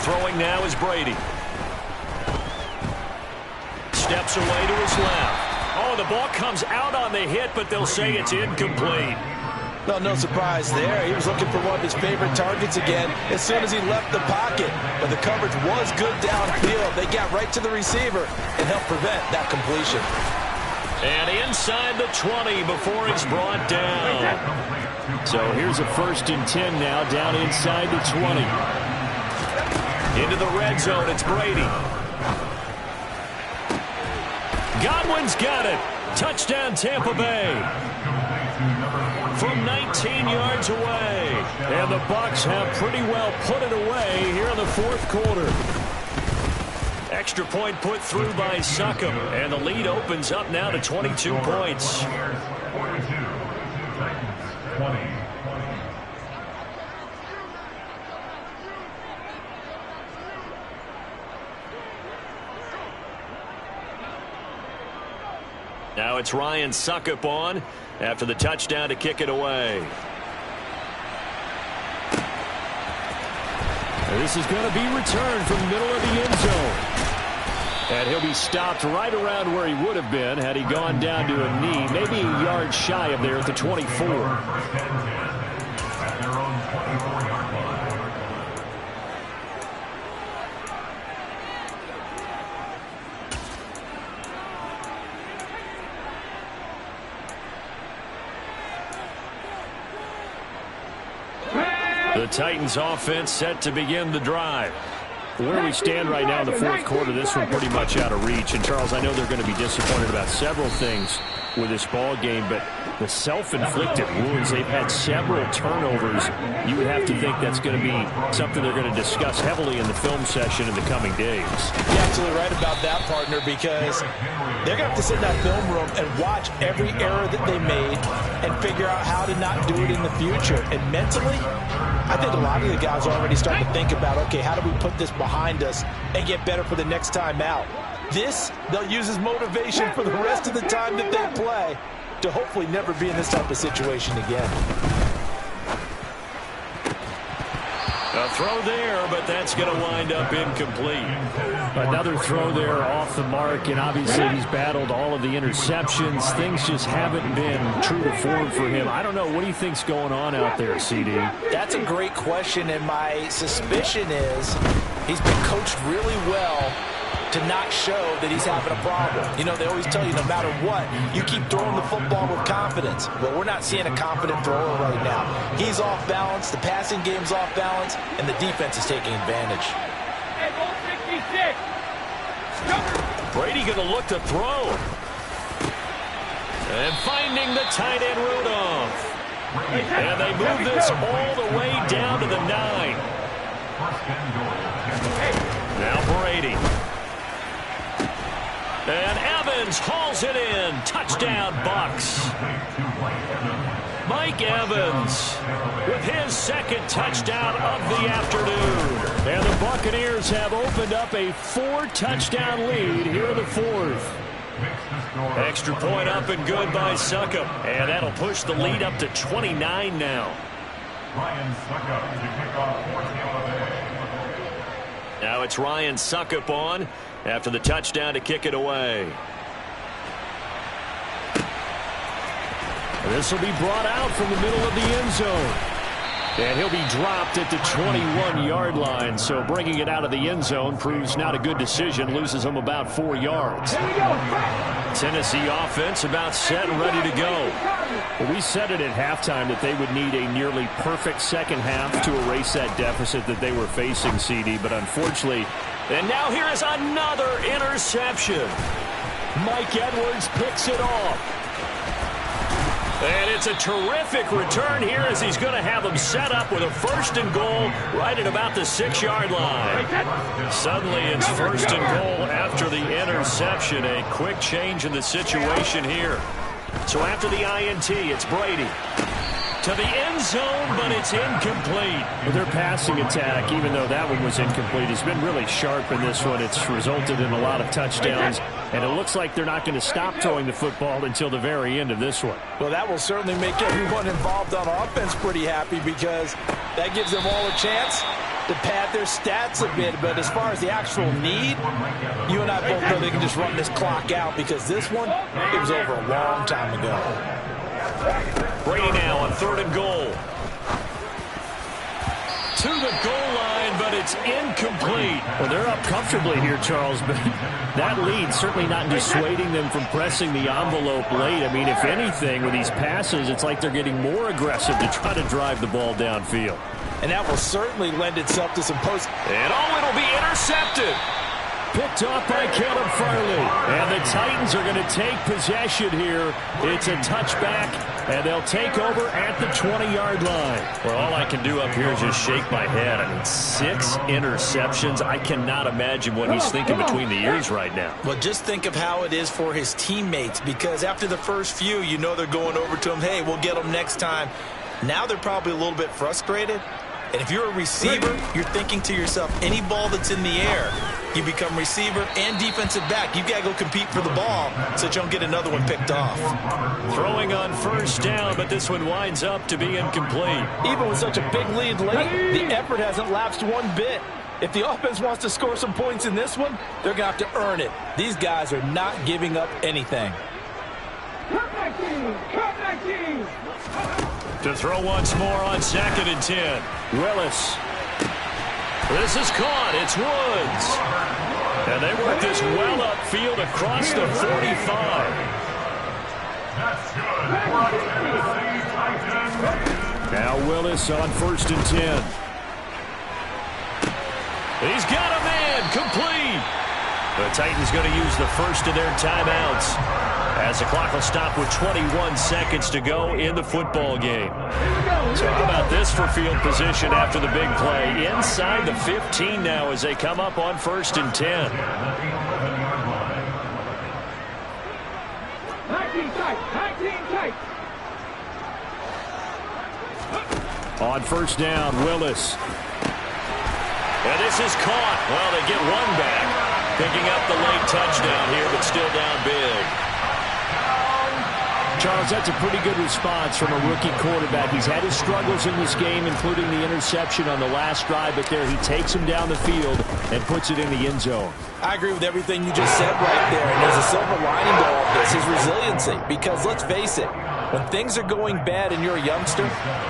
Throwing now is Brady. Steps away to his left. Oh, the ball comes out on the hit, but they'll say it's incomplete. Well, no surprise there. He was looking for one of his favorite targets again as soon as he left the pocket. But the coverage was good downfield. They got right to the receiver and helped prevent that completion. And inside the 20 before it's brought down. So here's a 1st and 10 now, down inside the 20. Into the red zone, it's Brady. Godwin's got it. Touchdown, Tampa Bay. From 19 yards away. And the Bucs have pretty well put it away here in the 4th quarter. Extra point put through by Succop. And the lead opens up now to 22 points. 42, Titans 20. Now it's Ryan Succop on after the touchdown to kick it away. This is going to be returned from the middle of the end zone. And he'll be stopped right around where he would have been had he gone down to a knee, maybe a yard shy of there at the 24. At their own 24-yard line. The Titans offense set to begin the drive. Where we stand right now in the 4th quarter, this one pretty much out of reach. And, Charles, I know they're going to be disappointed about several things with this ball game, but the self-inflicted wounds, they've had several turnovers. You would have to think that's going to be something they're going to discuss heavily in the film session in the coming days. You're absolutely right about that, partner, because they're going to have to sit in that film room and watch every error that they made and figure out how to not do it in the future. And mentally, I think a lot of the guys are already starting to think about, okay, how do we put this behind us and get better for the next time out? This, they'll use as motivation for the rest of the time that they play to hopefully never be in this type of situation again. A throw there, but that's going to wind up incomplete. Another throw there off the mark, and obviously he's battled all of the interceptions. Things just haven't been true to form for him. I don't know. What do you think's going on out there, CD? That's a great question, and my suspicion is he's been coached really well to not show that he's having a problem. You know, they always tell you no matter what, you keep throwing the football with confidence. But we're not seeing a confident thrower right now. He's off balance, the passing game's off balance, and the defense is taking advantage. Brady going to look to throw. And finding the tight end Rudolph. And they move this all the way down to the 9. Now Brady. And Evans hauls it in. Touchdown, Bucs. Mike Evans with his 2nd touchdown of the afternoon. And the Buccaneers have opened up a 4-touchdown lead here in the 4th. Extra point up and good by Succop. And that'll push the lead up to 29 now. Ryan Succop to kick off for Tampa Bay. Now it's Ryan Succop on after the touchdown to kick it away. This will be brought out from the middle of the end zone. And he'll be dropped at the 21-yard line. So bringing it out of the end zone proves not a good decision. Loses them about 4 yards. Tennessee offense about set and ready to go. Well, we said it at halftime that they would need a nearly perfect second half to erase that deficit that they were facing, CD. But unfortunately, and now here is another interception. Mike Edwards picks it off. And it's a terrific return here as he's going to have them set up with a 1st and goal right at about the 6-yard line. Suddenly it's 1st and goal after the interception. A quick change in the situation here. So after the INT, it's Brady to the end zone, but it's incomplete. Well, their passing attack, even though that one was incomplete, has been really sharp in this one. It's resulted in a lot of touchdowns, and it looks like they're not going to stop throwing the football until the very end of this one. Well, that will certainly make everyone involved on offense pretty happy because that gives them all a chance to pad their stats a bit. But as far as the actual need, you and I both know they can just run this clock out because this one, it was over a long time ago. Brady now on 3rd and goal. To the goal line, but it's incomplete. Well, they're up comfortably here, Charles, but that lead certainly not dissuading them from pressing the envelope late. I mean, if anything, with these passes, it's like they're getting more aggressive to try to drive the ball downfield. And that will certainly lend itself to some post. And it'll be intercepted. Picked off by Caleb Farley. And the Titans are going to take possession here. It's a touchback, and they'll take over at the 20-yard line. Well, all I can do up here is just shake my head. I mean, 6 interceptions. I cannot imagine what he's thinking between the ears right now. Well, just think of how it is for his teammates, because after the first few, you know they're going over to him, hey, we'll get them next time. Now they're probably a little bit frustrated. And if you're a receiver, you're thinking to yourself, any ball that's in the air, you become receiver and defensive back. You've got to go compete for the ball so that you don't get another one picked off. Throwing on 1st down, but this one winds up to be incomplete. Even with such a big lead late, the effort hasn't lapsed one bit. If the offense wants to score some points in this one, they're going to have to earn it. These guys are not giving up anything. To throw once more on 2nd and 10. Willis. This is caught. It's Woods. And they work this well upfield across the 45. Now Willis on 1st and 10. He's got a man complete. The Titans going to use the first of their timeouts as the clock will stop with 21 seconds to go in the football game. So how about this for field position after the big play? Inside the 15 now as they come up on 1st and 10. On 1st down, Willis. And this is caught. Well, they get one back. Picking up the late touchdown here, but still down big. Charles, that's a pretty good response from a rookie quarterback. He's had his struggles in this game, including the interception on the last drive, but there he takes him down the field and puts it in the end zone. I agree with everything you just said right there, and there's a silver lining to all of this, his resiliency, because let's face it, when things are going bad and you're a youngster,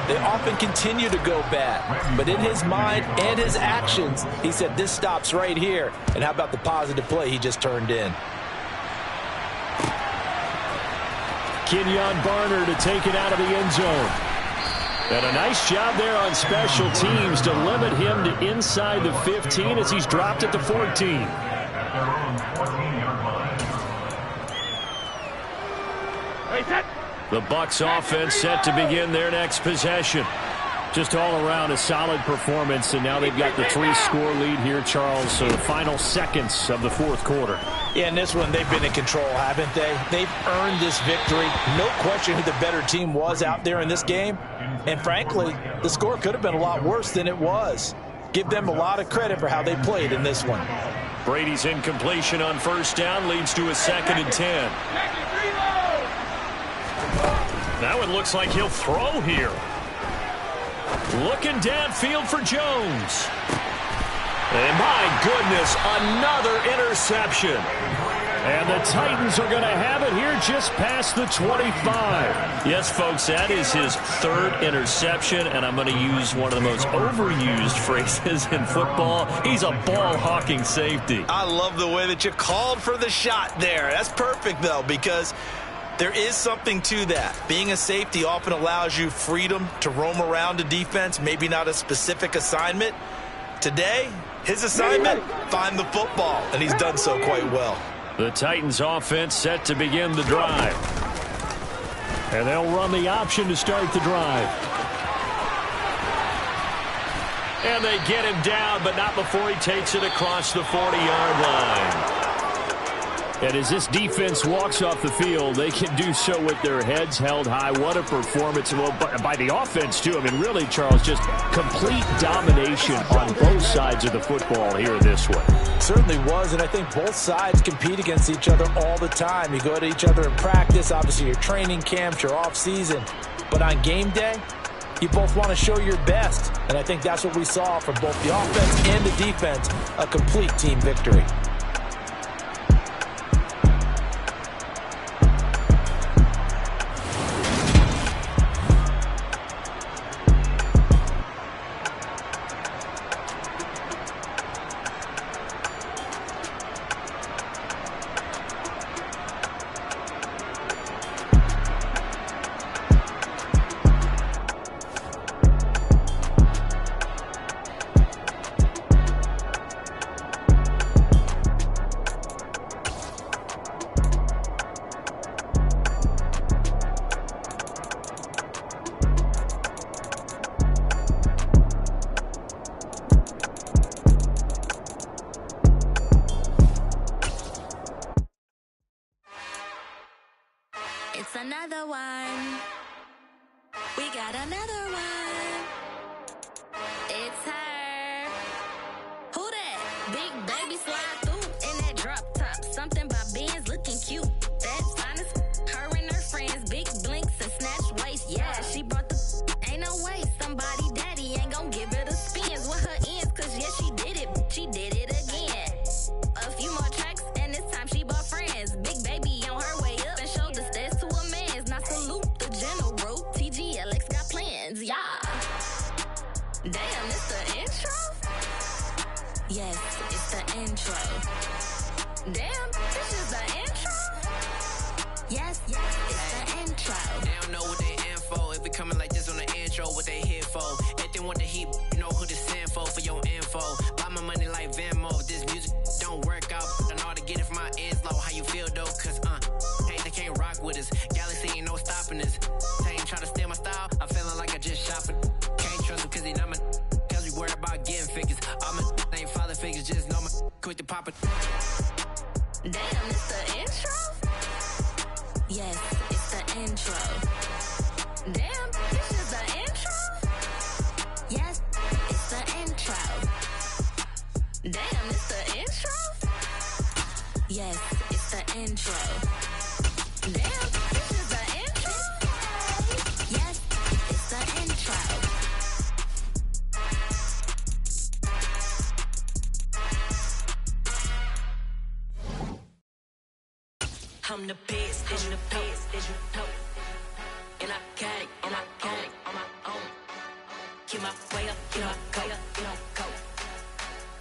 they often continue to go bad. But in his mind and his actions, he said, this stops right here. And how about the positive play he just turned in? Kenyon Barner to take it out of the end zone. And a nice job there on special teams to limit him to inside the 15 as he's dropped at the 14. The Bucs offense set to begin their next possession. Just all around a solid performance, and now they've got the 3-score lead here, Charles. So the final seconds of the 4th quarter. Yeah, in this one, they've been in control, haven't they? They've earned this victory. No question who the better team was out there in this game. And frankly, the score could have been a lot worse than it was. Give them a lot of credit for how they played in this one. Brady's incompletion on 1st down leads to a 2nd and 10. That one looks like he'll throw here. Looking downfield for Jones. And my goodness, another interception. And the Titans are going to have it here just past the 25. Yes, folks, that is his third interception, and I'm going to use one of the most overused phrases in football. He's a ball-hawking safety. I love the way that you called for the shot there. That's perfect, though, because there is something to that. Being a safety often allows you freedom to roam around a defense, maybe not a specific assignment. Today, his assignment, find the football, and he's done so quite well. The Titans offense set to begin the drive. And they'll run the option to start the drive. And they get him down, but not before he takes it across the 40-yard line. And as this defense walks off the field, they can do so with their heads held high. What a performance. Well, by the offense, too. I mean, really, Charles, just complete domination on both sides of the football here in this one. Certainly was, and I think both sides compete against each other all the time. You go to each other in practice, obviously your training camps, your off-season. But on game day, you both want to show your best. And I think that's what we saw from both the offense and the defense, a complete team victory. It's another one. We got another one. It's her. Who that? Big baby slide through in that drop top. Something about Benz looking cute. That's honest. Her and her friends, big blinks and snatch waist. Yeah, she brought the. Ain't no way somebody daddy ain't gon' give her the spins with her ends. Cause yeah, she did it. She did it again. A few more tracks and this time she bought friends. Big baby on her way up and showed the stairs to a man's. Now salute the general. TGLX got plans, yeah. Damn, it's the intro? Yes, it's the intro. Damn, this is the intro? Yes, it's the intro. They don't know what they in for. If we coming like this on the intro, what they here for? If they want the heat, you know who to send for your info. Buy my money like Venmo. This music don't work out. I know how to get it from my ends low. How you feel though? Cause hey, they can't rock with us. Galaxy ain't no stopping us. They ain't trying to steal my style. I'm feeling like I just shot for. Can't trust him cause he not my. Cause we worried about getting figures. All my ain't father figures. Just know my quit the pop it. Damn, it's the intro? Yes, it's the intro. Damn, this is the intro? Yes, it's the intro. Damn, it's the intro? Yes, it's the intro. Damn, this is the intro? Yes, it's the intro. I'm the best, I'm the best, as you know. And I got it on my own. Get my way up, get my go, go.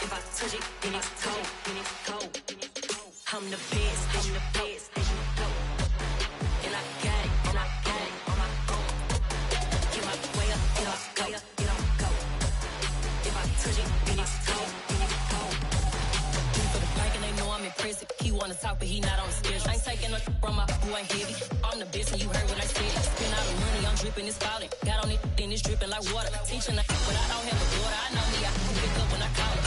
If I touch it, then it's cold, I'm the best, I'm the best, as you know. And I got it on my own. Get my way up, get my go. If I touch it, then it's cold, For the blank and they know I'm impressive. He wanna talk, but he not on the schedule. I ain't taking a from my who ain't heavy. I'm the best, and you heard what I said. Spend all the money, I'm dripping, it's falling. Got on it, then it's dripping like water. Teaching but I don't have a daughter. I know me, I can pick up when I call it.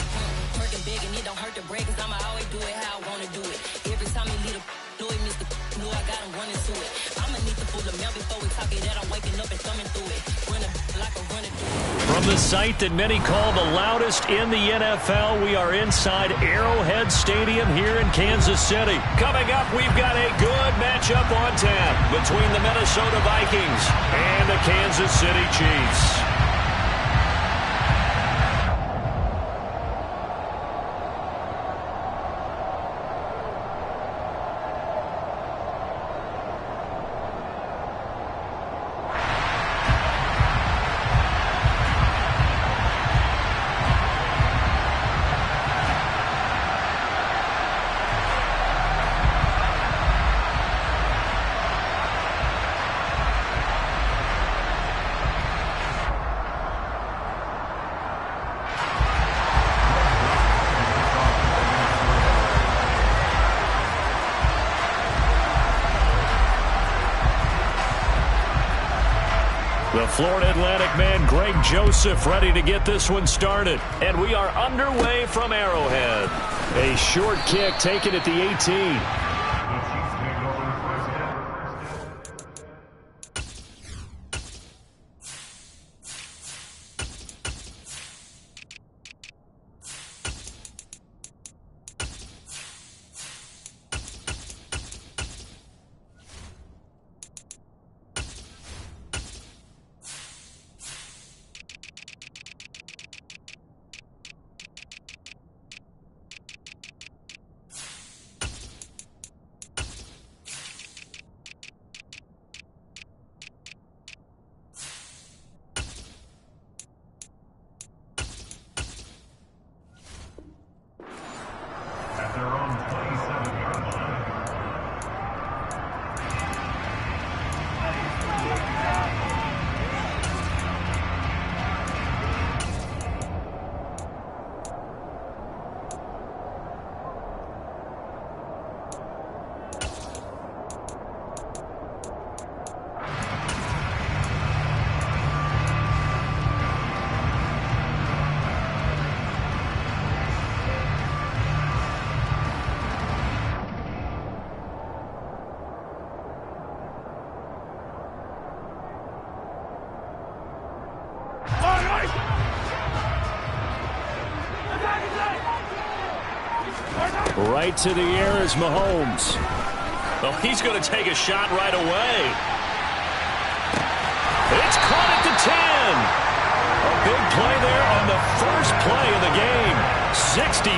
Working big, and it don't hurt to break, cause I'ma always do it how I wanna do it. Every time he lead a know he missed the know I got him running to it. I'ma need to pull the mail before we talk it that I'm waking up and thumbing through it. Running like a running through it. From the site that many call the loudest in the NFL, we are inside Arrowhead Stadium here in Kansas City. Coming up, we've got a good matchup on tap between the Minnesota Vikings and the Kansas City Chiefs. The Florida Atlantic man, Greg Joseph, ready to get this one started. And we are underway from Arrowhead. A short kick taken at the 18. Right to the air is Mahomes. Oh, he's going to take a shot right away. It's caught at the 10. A big play there on the first play of the game. 65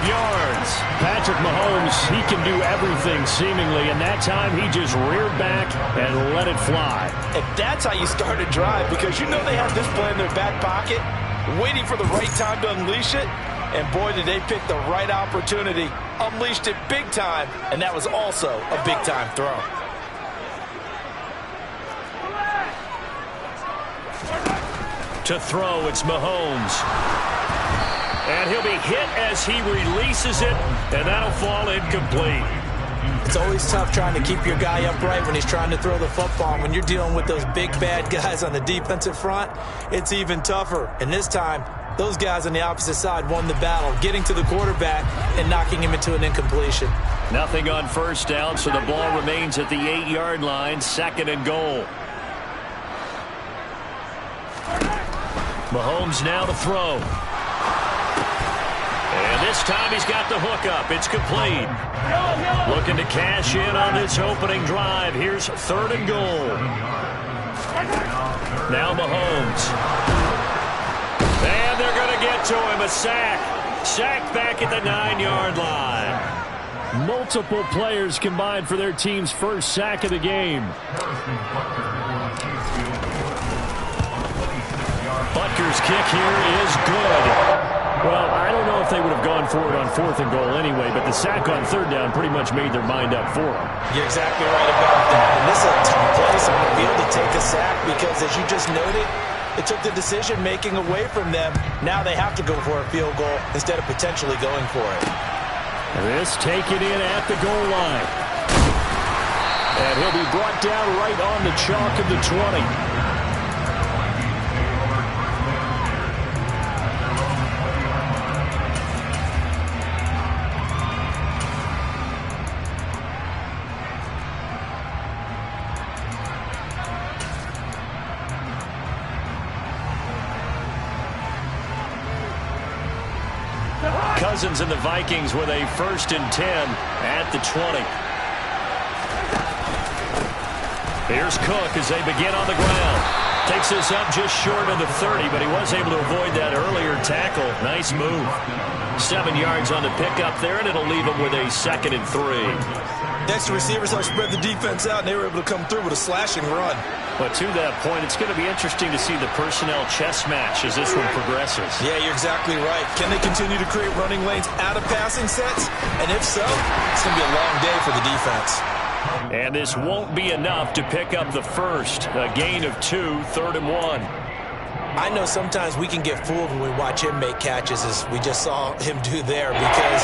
yards. Patrick Mahomes, he can do everything seemingly, and that time he just reared back and let it fly. And that's how you start a drive, because you know they have this play in their back pocket, waiting for the right time to unleash it. And boy, did they pick the right opportunity. Unleashed it big time, and that was also a big-time throw. To throw, it's Mahomes. And he'll be hit as he releases it, and that'll fall incomplete. It's always tough trying to keep your guy upright when he's trying to throw the football. When you're dealing with those big, bad guys on the defensive front, it's even tougher. And this time, those guys on the opposite side won the battle, getting to the quarterback and knocking him into an incompletion. Nothing on first down, so the ball remains at the 8-yard line, 2nd and goal. Mahomes now to throw. And this time he's got the hook up. It's complete. Looking to cash in on this opening drive. Here's 3rd and goal. Now Mahomes. And they're going to get to him. A sack. Sack back at the 9-yard line. Multiple players combined for their team's first sack of the game. Butker's kick here is good. Well, I don't know if they would have gone for it on 4th and goal anyway, but the sack on 3rd down pretty much made their mind up for them. You're exactly right about that. And this is a tough place on the field to take a sack because, as you just noted, it took the decision-making away from them. Now they have to go for a field goal instead of potentially going for it. This taken in at the goal line. And he'll be brought down right on the chalk of the 20. Cousins and the Vikings with a 1st and 10 at the 20. Here's Cook as they begin on the ground. Takes this up just short of the 30, but he was able to avoid that earlier tackle. Nice move. 7 yards on the pickup there, and it'll leave him with a 2nd and 3. Next, receivers helped spread the defense out, and they were able to come through with a slashing run. But to that point, it's going to be interesting to see the personnel chess match as this one progresses. Yeah, you're exactly right. Can they continue to create running lanes out of passing sets? And if so, it's going to be a long day for the defense. And this won't be enough to pick up the first. A gain of 2, 3rd and 1. I know sometimes we can get fooled when we watch him make catches, as we just saw him do there, because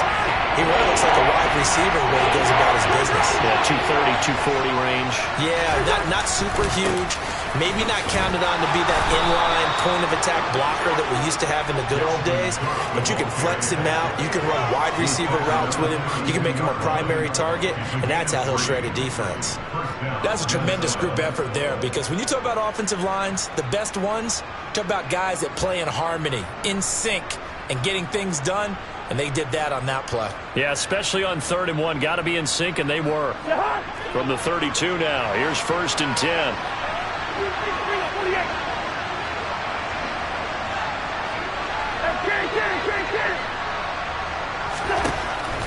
he really looks like a wide receiver when he goes about his business. Yeah, 230, 240 range. Yeah, not super huge, Maybe not counted on to be that inline point-of-attack blocker that we used to have in the good old days, but you can flex him out. You can run wide receiver routes with him. You can make him a primary target, and that's how he'll shred a defense. That's a tremendous group effort there, because when you talk about offensive lines, the best ones, talk about guys that play in harmony, in sync, and getting things done, and they did that on that play. Yeah, especially on 3rd and 1. Got to be in sync, and they were. From the 32 now, here's 1st and 10.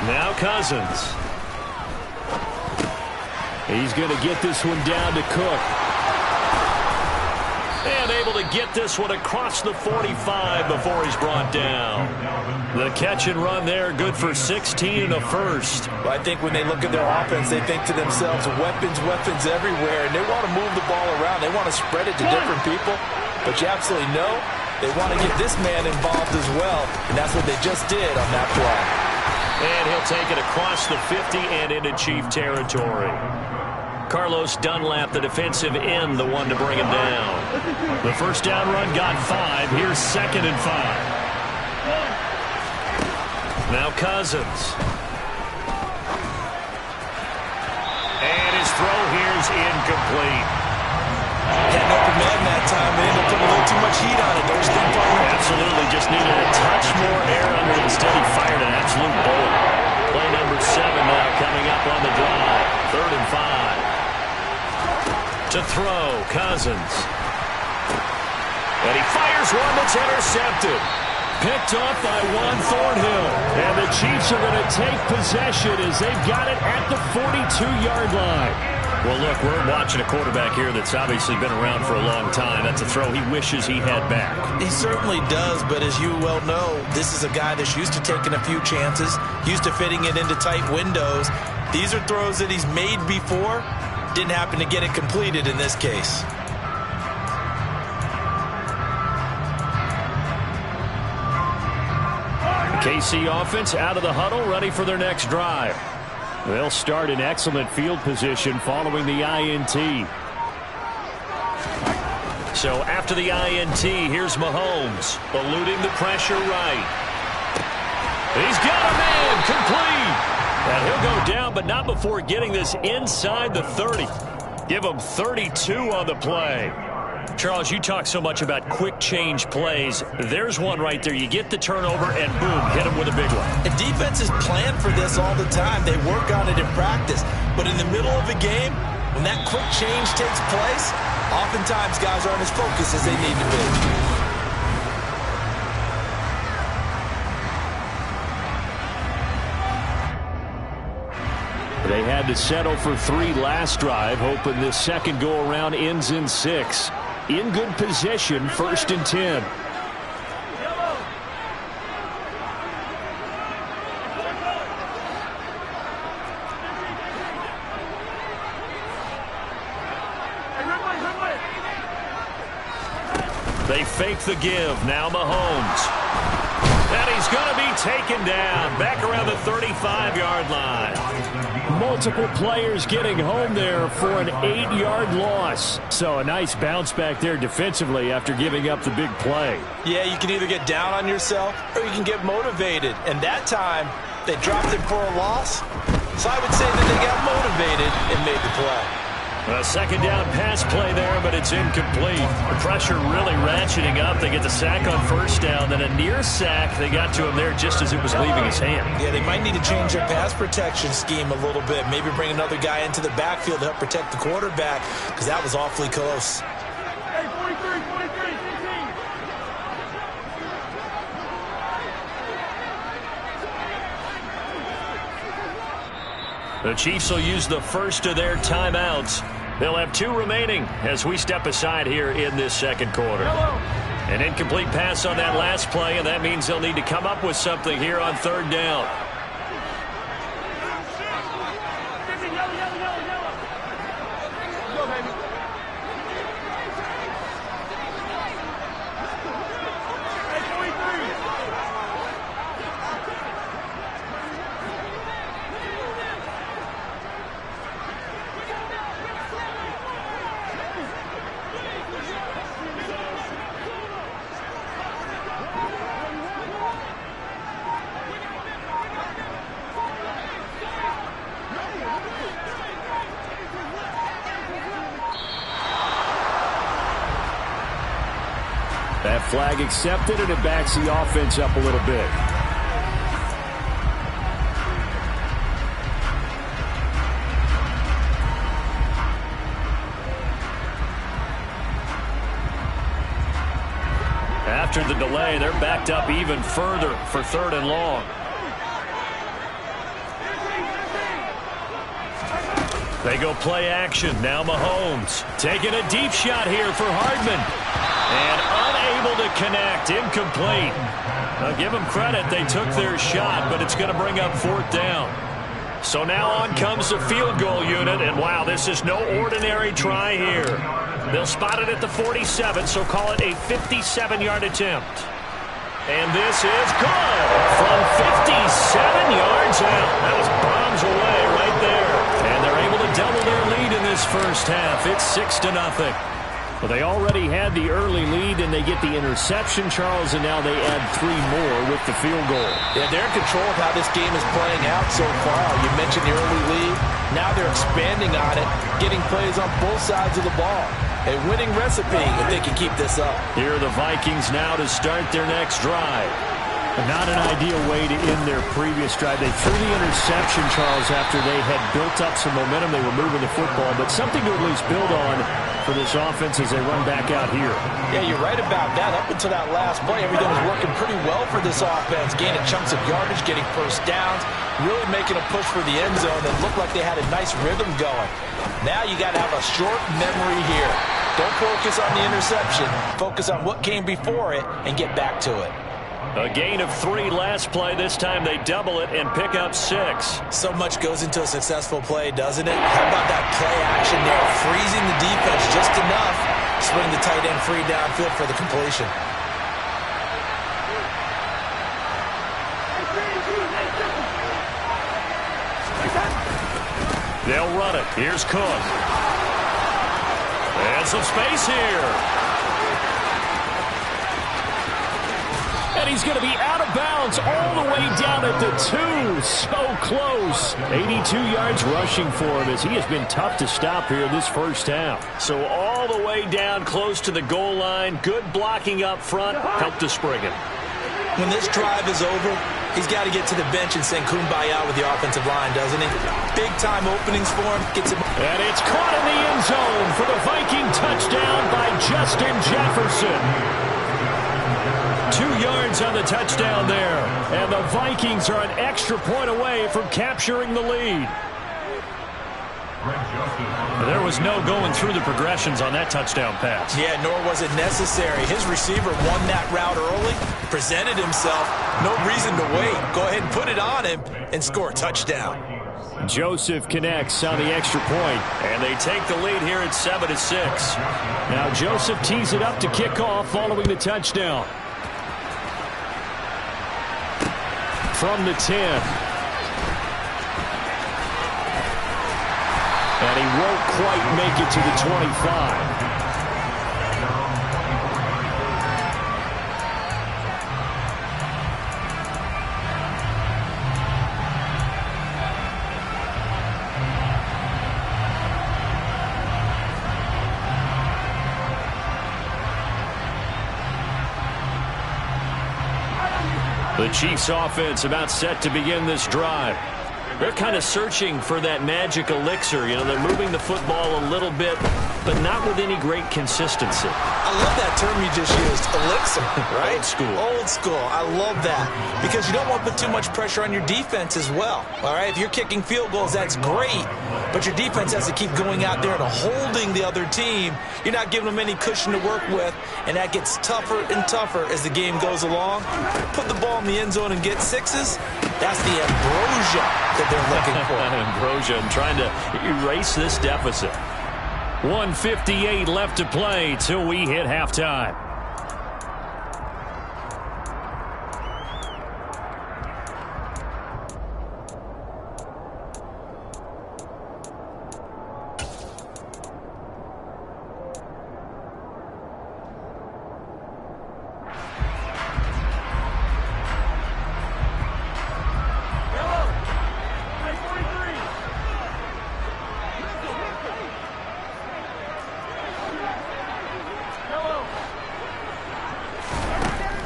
Now Cousins. He's going to get this one down to Cook. And able to get this one across the 45 before he's brought down. The catch and run there, good for 16 and a first. Well, I think when they look at their offense, they think to themselves, weapons, weapons everywhere, and they want to move the ball around. They want to spread it to different people, but you absolutely know they want to get this man involved as well, and that's what they just did on that play. And he'll take it across the 50 and into Chief territory. Carlos Dunlap, the defensive end, the one to bring him down. The first down run got 5. Here's 2nd and 5. Now Cousins. And his throw here's incomplete. Had an open man that time, and ended up putting a little too much heat on it. Those things absolutely just needed a touch more air under it. Instead, he fired an absolute bullet. Play number 7 now coming up on the drive. 3rd and 5. To throw, Cousins. And he fires one that's intercepted. Picked off by Juan Thornhill. And the Chiefs are going to take possession as they've got it at the 42-yard line. Well, look, we're watching a quarterback here that's obviously been around for a long time. That's a throw he wishes he had back. He certainly does, but as you well know, this is a guy that's used to taking a few chances, used to fitting it into tight windows. These are throws that he's made before. Didn't happen to get it completed in this case. KC offense out of the huddle, ready for their next drive. They'll start in excellent field position following the INT. So after the INT, here's Mahomes, eluding the pressure right. He's got a man, complete. And he'll go down, but not before getting this inside the 30. Give him 32 on the play. Charles, you talk so much about quick change plays. There's one right there. You get the turnover, and boom, hit him with a big one. And defenses plan for this all the time. They work on it in practice. But in the middle of a game, when that quick change takes place, oftentimes guys aren't as focused as they need to be. They had to settle for 3 last drive, hoping this second go-around ends in 6. In good position, 1st and 10. They fake the give. Now Mahomes. And he's going to be taken down. Back around the 35-yard line. Multiple players getting home there for an 8-yard loss. So a nice bounce back there defensively after giving up the big play. Yeah, you can either get down on yourself or you can get motivated. And that time, they dropped it for a loss. So I would say that they got motivated and made the play. A second down pass play there, but it's incomplete. The pressure really ratcheting up. They get the sack on 1st down, then a near sack. They got to him there just as it was leaving his hand. Yeah, they might need to change their pass protection scheme a little bit. Maybe bring another guy into the backfield to help protect the quarterback, because that was awfully close. Hey, 43, 16. The Chiefs will use the first of their timeouts. They'll have 2 remaining as we step aside here in this second quarter. An incomplete pass on that last play, and that means they'll need to come up with something here on 3rd down. That flag accepted, and it backs the offense up a little bit. After the delay, they're backed up even further for 3rd and long. They go play action. Now Mahomes taking a deep shot here for Hardman. And unable to connect. Incomplete. I'll give them credit. They took their shot, but it's going to bring up 4th down. So now on comes the field goal unit. And, wow, this is no ordinary try here. They'll spot it at the 47, so call it a 57-yard attempt. And this is good from 57 yards out. That was bombs away right there. And they're able to double their lead in this first half. It's 6-0. Well, they already had the early lead, and they get the interception, Charles, and now they add 3 more with the field goal. Yeah, they're in control of how this game is playing out so far. You mentioned the early lead. Now they're expanding on it, getting plays on both sides of the ball. A winning recipe if they can keep this up. Here are the Vikings now to start their next drive. Not an ideal way to end their previous drive. They threw the interception, Charles, after they had built up some momentum. They were moving the football, but something to at least build on for this offense as they run back out here. Yeah, you're right about that. Up until that last play, everything was working pretty well for this offense, gaining chunks of yardage, getting first downs, really making a push for the end zone that looked like they had a nice rhythm going. Now you got to have a short memory here. Don't focus on the interception. Focus on what came before it and get back to it. A gain of 3 last play. This time they double it and pick up 6. So much goes into a successful play, doesn't it? How about that play action there? Freezing the defense just enough. Swing the tight end free downfield for the completion. They'll run it. Here's Cook. And some space here. And he's going to be out of bounds all the way down at the 2. So close. 82 yards rushing for him as he has been tough to stop here this first half. So all the way down close to the goal line. Good blocking up front. Helped to Spriggan. When this drive is over, he's got to get to the bench and sing Kumbaya with the offensive line, doesn't he? Big-time openings for him. Gets him. And it's caught in the end zone for the Viking touchdown by Justin Jefferson. 2 yards on the touchdown there. And the Vikings are an extra point away from capturing the lead. There was no going through the progressions on that touchdown pass. Yeah, nor was it necessary. His receiver won that route early, presented himself. No reason to wait. Go ahead and put it on him and score a touchdown. Joseph connects on the extra point, and they take the lead here at 7-6. Now Joseph tees it up to kick off following the touchdown. From the 10. And he won't quite make it to the 25. The Chiefs offense about set to begin this drive. They're kind of searching for that magic elixir. You know, they're moving the football a little bit, but not with any great consistency. I love that term you just used, elixir, right? Old school. Old school. I love that because you don't want to put too much pressure on your defense as well. All right, if you're kicking field goals, that's great, but your defense has to keep going out there and holding the other team. You're not giving them any cushion to work with, and that gets tougher and tougher as the game goes along. Put the ball in the end zone and get 6s. That's the ambrosia that they're looking for. Ambrosia and trying to erase this deficit. 1:58 left to play till we hit halftime.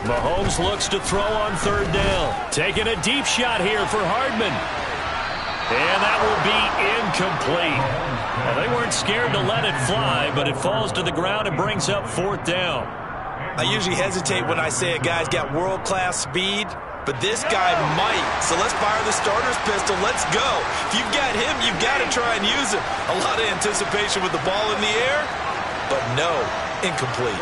Mahomes looks to throw on third down. Taking a deep shot here for Hardman. And that will be incomplete. Well, they weren't scared to let it fly, but it falls to the ground and brings up fourth down. I usually hesitate when I say a guy's got world-class speed, but this guy might. So let's fire the starter's pistol. Let's go. If you've got him, you've got to try and use him. A lot of anticipation with the ball in the air, but no, incomplete.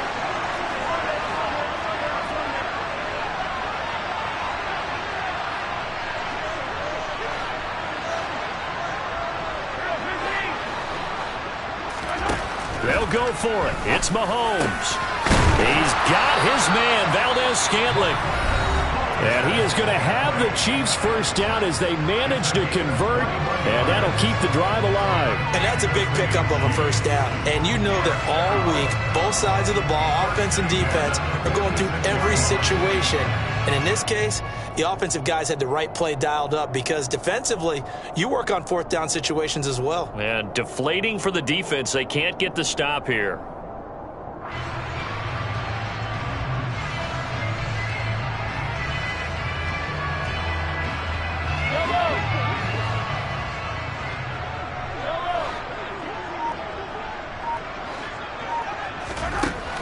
They'll go for it. It's Mahomes. He's got his man, Valdez-Scantling. And he is going to have the Chiefs first down as they manage to convert, and that'll keep the drive alive. And that's a big pickup of a first down. And you know that all week, both sides of the ball, offense and defense, are going through every situation. And in this case, the offensive guys had the right play dialed up because defensively, you work on fourth down situations as well. And deflating for the defense. They can't get the stop here.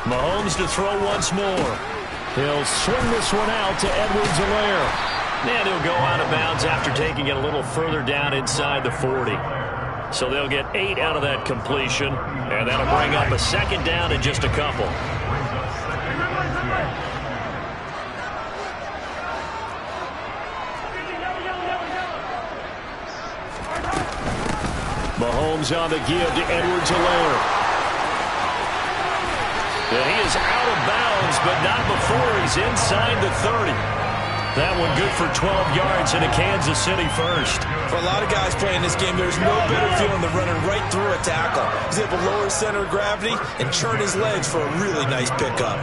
Mahomes to throw once more. He'll swing this one out to Edwards-Helaire. And he'll go out of bounds after taking it a little further down inside the 40. So they'll get 8 out of that completion, and that'll bring up a second down in just a couple. Mahomes on the give to Edwards-Helaire. And he is out of bounds, but not before he's inside the 30. That one good for 12 yards into Kansas City first. For a lot of guys playing this game, there's no better feeling than running right through a tackle. He's able to lower his center of gravity and churn his legs for a really nice pickup.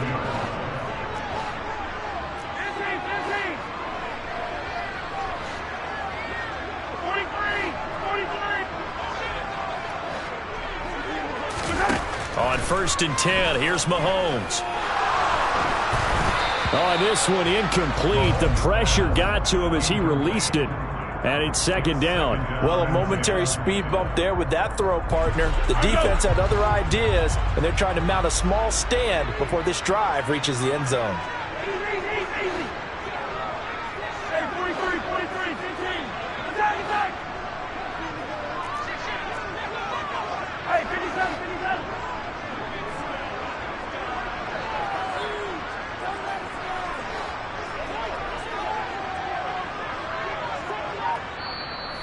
On 1st and 10, here's Mahomes. Oh, this one incomplete. The pressure got to him as he released it. And it's second down. Well, a momentary speed bump there with that throw, partner. The defense had other ideas, and they're trying to mount a small stand before this drive reaches the end zone.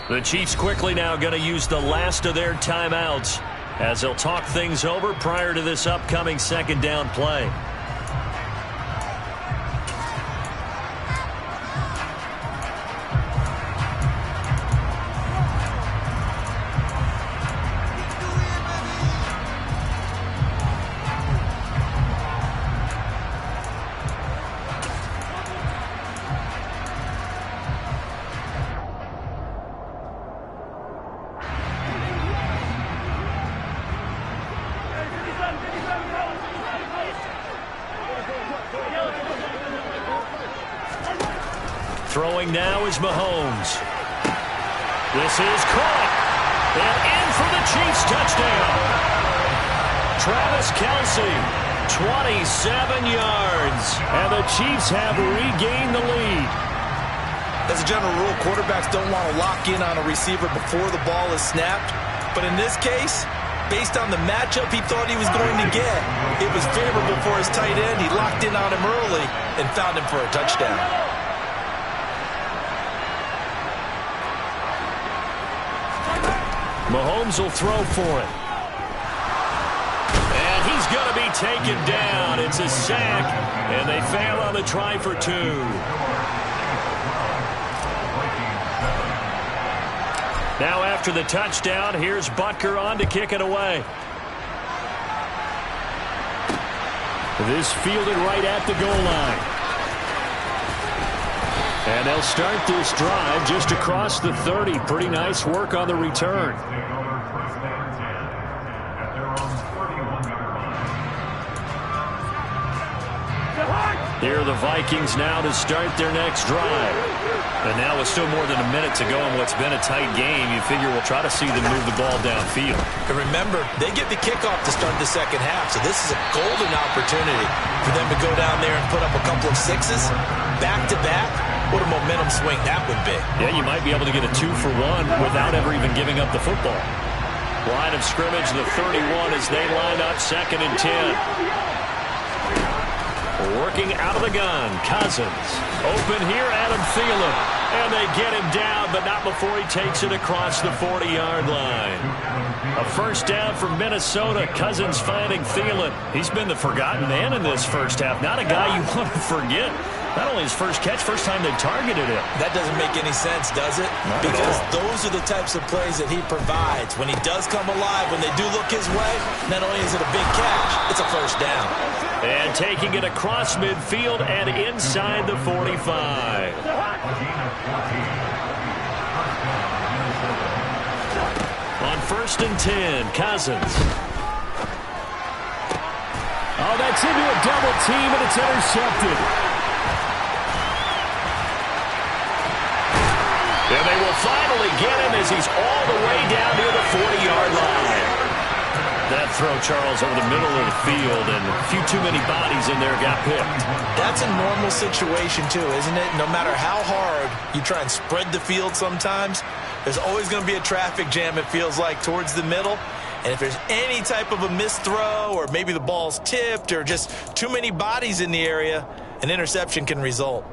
The Chiefs quickly now going to use the last of their timeouts as they'll talk things over prior to this upcoming second down play. Throwing now is Mahomes. This is caught. And in for the Chiefs touchdown. Travis Kelce, 27 yards. And the Chiefs have regained the lead. As a general rule, quarterbacks don't want to lock in on a receiver before the ball is snapped. But in this case, based on the matchup he thought he was going to get, it was favorable for his tight end. He locked in on him early and found him for a touchdown. Mahomes will throw for it. And he's going to be taken down. It's a sack, and they fail on the try for 2. Now after the touchdown, here's Butker on to kick it away. This fielded right at the goal line. And they'll start this drive just across the 30. Pretty nice work on the return. Here are the Vikings now to start their next drive. And now with still more than a minute to go in what's been a tight game, you figure we'll try to see them move the ball downfield. And remember, they get the kickoff to start the second half, so this is a golden opportunity for them to go down there and put up a couple of sixes back-to-back. What a momentum swing that would be. Yeah, you might be able to get a 2-for-1 without ever even giving up the football. Line of scrimmage, the 31 as they line up, 2nd and 10. Working out of the gun, Cousins. Open here, Adam Thielen. And they get him down, but not before he takes it across the 40-yard line. A first down for Minnesota. Cousins finding Thielen. He's been the forgotten man in this first half. Not a guy you want to forget. Not only his first catch, first time they targeted him. That doesn't make any sense, does it? Because those are the types of plays that he provides. When he does come alive, when they do look his way, not only is it a big catch, it's a first down. And taking it across midfield and inside the 45. On 1st and 10, Cousins. Oh, that's into a double team, and it's intercepted. And they will finally get him as he's all the way down near the 40-yard line. That throw, Charles, over the middle of the field, and a few too many bodies in there got picked. That's a normal situation, too, isn't it? No matter how hard you try and spread the field sometimes, there's always going to be a traffic jam, it feels like, towards the middle. And if there's any type of a missed throw, or maybe the ball's tipped, or just too many bodies in the area, an interception can result.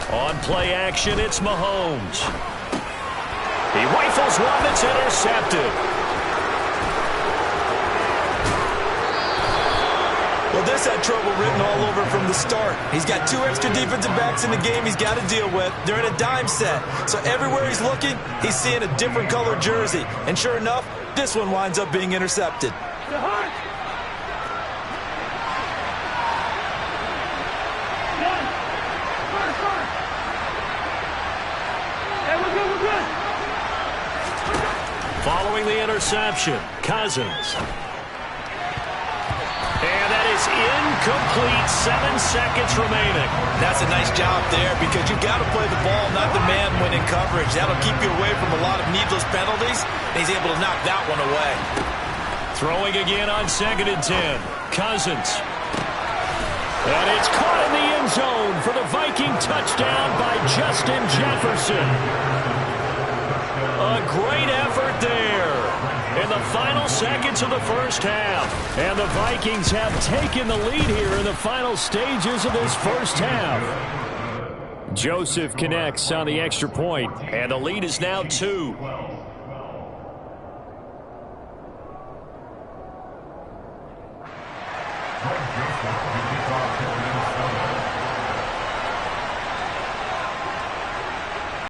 On play action, it's Mahomes. He rifles one that's intercepted. Well, this had trouble written all over from the start. He's got 2 extra defensive backs in the game he's got to deal with. They're in a dime set. So everywhere he's looking, he's seeing a different colored jersey. And sure enough, this one winds up being intercepted. Following the interception, Cousins. And that is incomplete. 7 seconds remaining. That's a nice job there because you've got to play the ball, not the man when in coverage. That'll keep you away from a lot of needless penalties, and he's able to knock that one away. Throwing again on 2nd and 10. Cousins. And it's caught in the end zone for the Viking touchdown by Justin Jefferson. A great effort there in the final seconds of the first half. And the Vikings have taken the lead here in the final stages of this first half. Joseph connects on the extra point, and the lead is now 2.